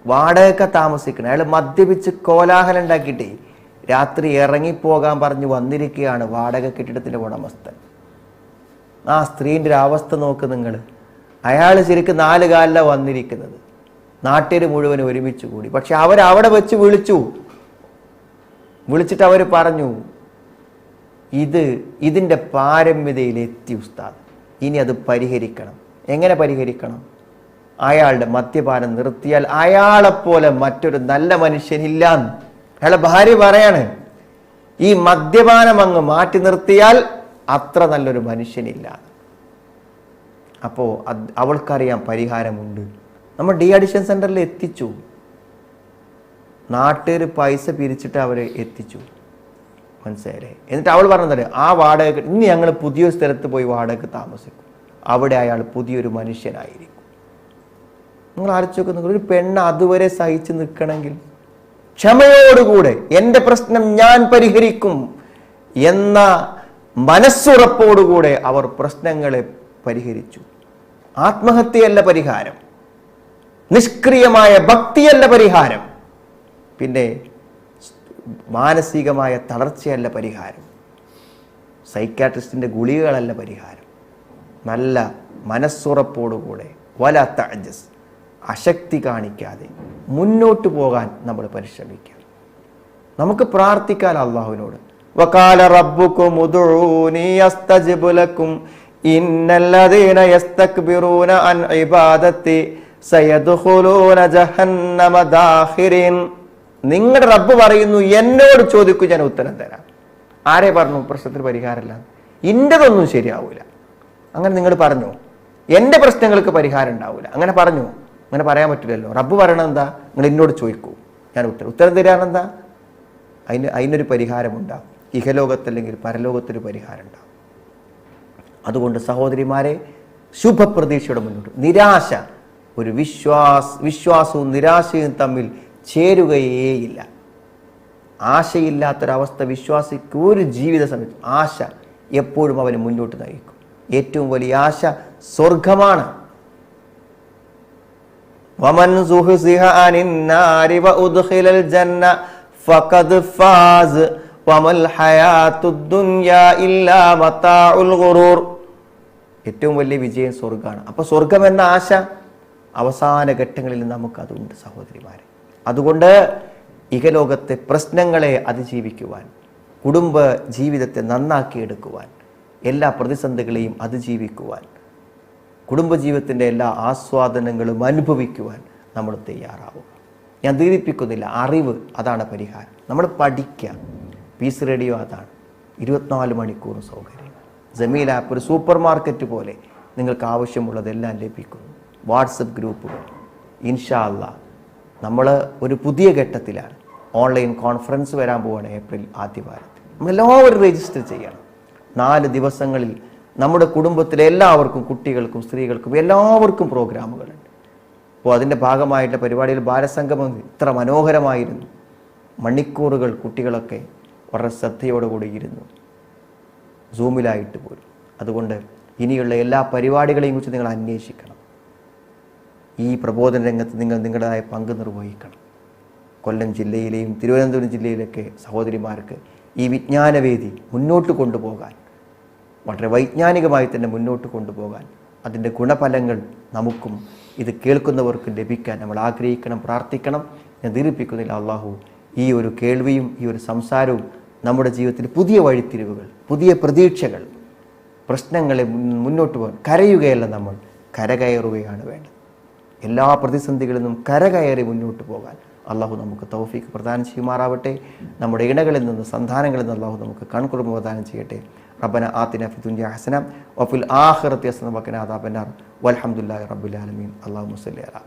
വാടക താമസിക്കണം, അയാൾ മദ്യപിച്ച് കോലാഹലം ഉണ്ടാക്കിയിട്ടേ രാത്രി ഇറങ്ങിപ്പോകാൻ പറഞ്ഞ് വന്നിരിക്കുകയാണ് വാടക കെട്ടിടത്തിൻ്റെ ഉടമസ്ഥൻ. ആ സ്ത്രീൻ്റെ ഒരു അവസ്ഥ നോക്ക് നിങ്ങൾ. അയാൾ ശരിക്കും 4 കാലിലാണ് വന്നിരിക്കുന്നത്. നാട്ടുകാർ മുഴുവൻ ഒരുമിച്ച് കൂടി. പക്ഷെ അവരവിടെ വെച്ച് വിളിച്ചിട്ട് അവർ പറഞ്ഞു, ഇതിൻ്റെ പാരമ്യതയിലെത്തി ഉസ്താദ്, ഇനി അത് പരിഹരിക്കണം. എങ്ങനെ പരിഹരിക്കണം? അയാളുടെ മദ്യപാനം നിർത്തിയാൽ അയാളെപ്പോലെ മറ്റൊരു നല്ല മനുഷ്യനില്ല. അയാളെ ഭാര്യ പറയാണ്, ഈ മദ്യപാനം അങ്ങ് മാറ്റി നിർത്തിയാൽ അത്ര നല്ലൊരു മനുഷ്യനില്ല. അപ്പോൾ അവൾക്കറിയാം പരിഹാരമുണ്ട്. നമ്മൾ ഡി അഡിക്ഷൻ സെന്ററിൽ എത്തിച്ചു. നാട്ടുകാർ പൈസ പിരിച്ചിട്ട് അവരെ എത്തിച്ചു. മനസ്സിലായില്ലേ? എന്നിട്ട് അവൾ പറഞ്ഞത്, ആ വാടക ഇനി ഞങ്ങൾ പുതിയൊരു സ്ഥലത്ത് പോയി വാടക താമസിക്കും, അവിടെ അയാൾ പുതിയൊരു മനുഷ്യനായിരിക്കും. നിങ്ങൾ ആലോചിച്ച് നോക്കുക, ഒരു പെണ്ണ് അതുവരെ സഹിച്ച് നിൽക്കണമെങ്കിൽ ക്ഷമയോടുകൂടെ എൻ്റെ പ്രശ്നം ഞാൻ പരിഹരിക്കും എന്ന മനസ്സുറപ്പോടുകൂടെ അവർ പ്രശ്നങ്ങളെ പരിഹരിച്ചു. ആത്മഹത്യയല്ല പരിഹാരം, നിഷ്ക്രിയമായ ഭക്തിയല്ല പരിഹാരം, പിന്നെ മാനസികമായ തളർച്ചയല്ല പരിഹാരം, സൈക്യാട്രിസ്റ്റിൻ്റെ ഗുളികകളല്ല പരിഹാരം. നല്ല മനസ്സുറപ്പോടുകൂടെ വല തഅജസ്, അശക്തി കാണിക്കാതെ മുന്നോട്ട് പോകാൻ നമ്മൾ പരിശ്രമിക്കുക. നമുക്ക് പ്രാർത്ഥിക്കാൻ അള്ളാഹുവിനോട്. വഖാല റബ്ബുകും ഉദ്ഊനി അസ്തജിബ് ലക്കും ഇന്നല്ലദീന യസ്തക്ബിറൂന അൻ ഇബാദത്തി സയദ്ഖുലൂന ജഹന്നമ ദാഖിരീൻ. നിങ്ങളുടെ റബ്ബ് പറയുന്നു, എന്നോട് ചോദിക്കൂ, ഞാൻ ഉത്തരം തരാം. ആരെ പറഞ്ഞു പ്രശ്നത്തിന് പരിഹാരമില്ല? ഇൻ്റെതൊന്നും ശരിയാവൂല. അങ്ങനെ നിങ്ങൾ പറഞ്ഞു, എൻ്റെ പ്രശ്നങ്ങൾക്ക് പരിഹാരം ഉണ്ടാവില്ല. അങ്ങനെ പറഞ്ഞു? അങ്ങനെ പറയാൻ പറ്റില്ലല്ലോ. റബ്ബ് പറയണത് എന്താ? നിങ്ങൾ എന്നോട് ചോദിക്കൂ, ഞാൻ ഉത്തരം തരാനെന്താ? അതിനൊരു പരിഹാരമുണ്ടാകും. ഇഹലോകത്തല്ലെങ്കിൽ പരലോകത്തൊരു പരിഹാരം ഉണ്ടാകും. അതുകൊണ്ട് സഹോദരിമാരെ, ശുഭപ്രതീക്ഷയുടെ മുന്നോട്ട്. നിരാശ, ഒരു വിശ്വാസവും നിരാശയും തമ്മിൽ ചേരുകയേയില്ല. ആശയില്ലാത്തൊരവസ്ഥ വിശ്വാസിക്ക് ഒരു ജീവിത സമയത്ത് ആശ എപ്പോഴും അവന് മുന്നോട്ട് നയിക്കും. ഏറ്റവും വലിയ ആശ സ്വർഗമാണ്. വമൻ സുഹ്സിഹ അനിന്നാരി വഉദ്ഖിലൽ ജന്ന ഫഖദ് ഫാസ് വമൽ ഹയാത്തുദ് ദുനിയാ ഇല്ലാ മതാഉൽ ഗുറൂർ. ഏറ്റവും വലിയ വിജയം സ്വർഗ്ഗമാണ്. അപ്പോൾ സ്വർഗം എന്ന ആശ അവസാന ഘട്ടങ്ങളിൽ നമുക്കതുണ്ട് സഹോദരിമാരെ. അതുകൊണ്ട് ഇഹലോകത്തെ പ്രശ്നങ്ങളെ അതിജീവിക്കുവാൻ, കുടുംബ ജീവിതത്തെ നന്നാക്കിയെടുക്കുവാൻ, എല്ലാ പ്രതിസന്ധികളെയും അതിജീവിക്കുവാൻ, കുടുംബജീവിതത്തിൻ്റെ എല്ലാ ആസ്വാദനങ്ങളും അനുഭവിക്കുവാൻ നമ്മൾ തയ്യാറാവുക. ഞാൻ ദീർഘിപ്പിക്കുന്നില്ല. അറിവ് അതാണ് പരിഹാരം. നമ്മൾ പഠിക്കുക. പീസ് റേഡിയോ അതാണ്. 24 മണിക്കൂറും സൗകര്യം. ജമീൽ ആപ്പ് ഒരു സൂപ്പർ മാർക്കറ്റ് പോലെ നിങ്ങൾക്ക് ആവശ്യമുള്ളതെല്ലാം ലഭിക്കുന്നു. വാട്സപ്പ് ഗ്രൂപ്പുകൾ. ഇൻഷാ അല്ലാഹ് നമ്മൾ ഒരു പുതിയ ഘട്ടത്തിലാണ്. ഓൺലൈൻ കോൺഫറൻസ് വരാൻ പോവുകയാണ് ഏപ്രിൽ ആദ്യവാരത്തിൽ. നമ്മളെല്ലാവരും രജിസ്റ്റർ ചെയ്യണം. 4 ദിവസങ്ങളിൽ നമ്മുടെ കുടുംബത്തിലെ എല്ലാവർക്കും, കുട്ടികൾക്കും സ്ത്രീകൾക്കും എല്ലാവർക്കും പ്രോഗ്രാമുകളുണ്ട്. അപ്പോൾ അതിൻ്റെ ഭാഗമായിട്ടുള്ള പരിപാടിയിൽ ബാലസംഗമം ഇത്ര മനോഹരമായിരുന്നു. മണിക്കൂറുകൾ കുട്ടികളൊക്കെ വളരെ ശ്രദ്ധയോടുകൂടി ഇരുന്നു, സൂമിലായിട്ട് പോലും. അതുകൊണ്ട് ഇനിയുള്ള എല്ലാ പരിപാടികളെയും കുറിച്ച് നിങ്ങൾ അന്വേഷിക്കണം. ഈ പ്രബോധന രംഗത്ത് നിങ്ങൾ നിങ്ങളുടേതായ പങ്ക് നിർവഹിക്കണം. കൊല്ലം ജില്ലയിലെയും തിരുവനന്തപുരം ജില്ലയിലൊക്കെ സഹോദരിമാർക്ക് ഈ വിജ്ഞാനവേദി മുന്നോട്ട് കൊണ്ടുപോകാൻ, വളരെ വൈജ്ഞാനികമായി തന്നെ മുന്നോട്ട് കൊണ്ടുപോകാൻ, അതിൻ്റെ ഗുണഫലങ്ങൾ നമുക്കും ഇത് കേൾക്കുന്നവർക്കും ലഭിക്കാൻ നമ്മൾ ആഗ്രഹിക്കണം, പ്രാർത്ഥിക്കണം. ഞാൻ ദീർഘിപ്പിക്കുന്നില്ല. അള്ളാഹു ഈ ഒരു കേൾവിയും ഈ ഒരു സംസാരവും നമ്മുടെ ജീവിതത്തിൽ പുതിയ വഴിത്തിരിവുകൾ, പുതിയ പ്രതീക്ഷകൾ, പ്രശ്നങ്ങളെ മുന്നോട്ട് പോകാൻ കരയുകയല്ല, നമ്മൾ കരകയറുകയാണ് വേണ്ടത്. എല്ലാ പ്രതിസന്ധികളിൽ നിന്നും കരകയറി മുന്നോട്ട് പോകാൻ അള്ളാഹു നമുക്ക് തൗഫീഖ് പ്രദാനം ചെയ്യുമാറാവട്ടെ. നമ്മുടെ ഇണകളിൽ നിന്ന്, സന്താനങ്ങളിൽ നിന്ന് അള്ളാഹു നമുക്ക് കൺകുളിർമ പ്രദാനം ചെയ്യട്ടെ. റബ്ബന ആതിന ഫി ദുനിയ ഹസന വഫിൽ ആഖിറതി ഹസന വഖിനാ അദാബന്നാർ വൽഹംദുലില്ലാഹി റബ്ബിൽ ആലമീൻ. അല്ലാഹുമ്മ സ്വല്ലി അലാ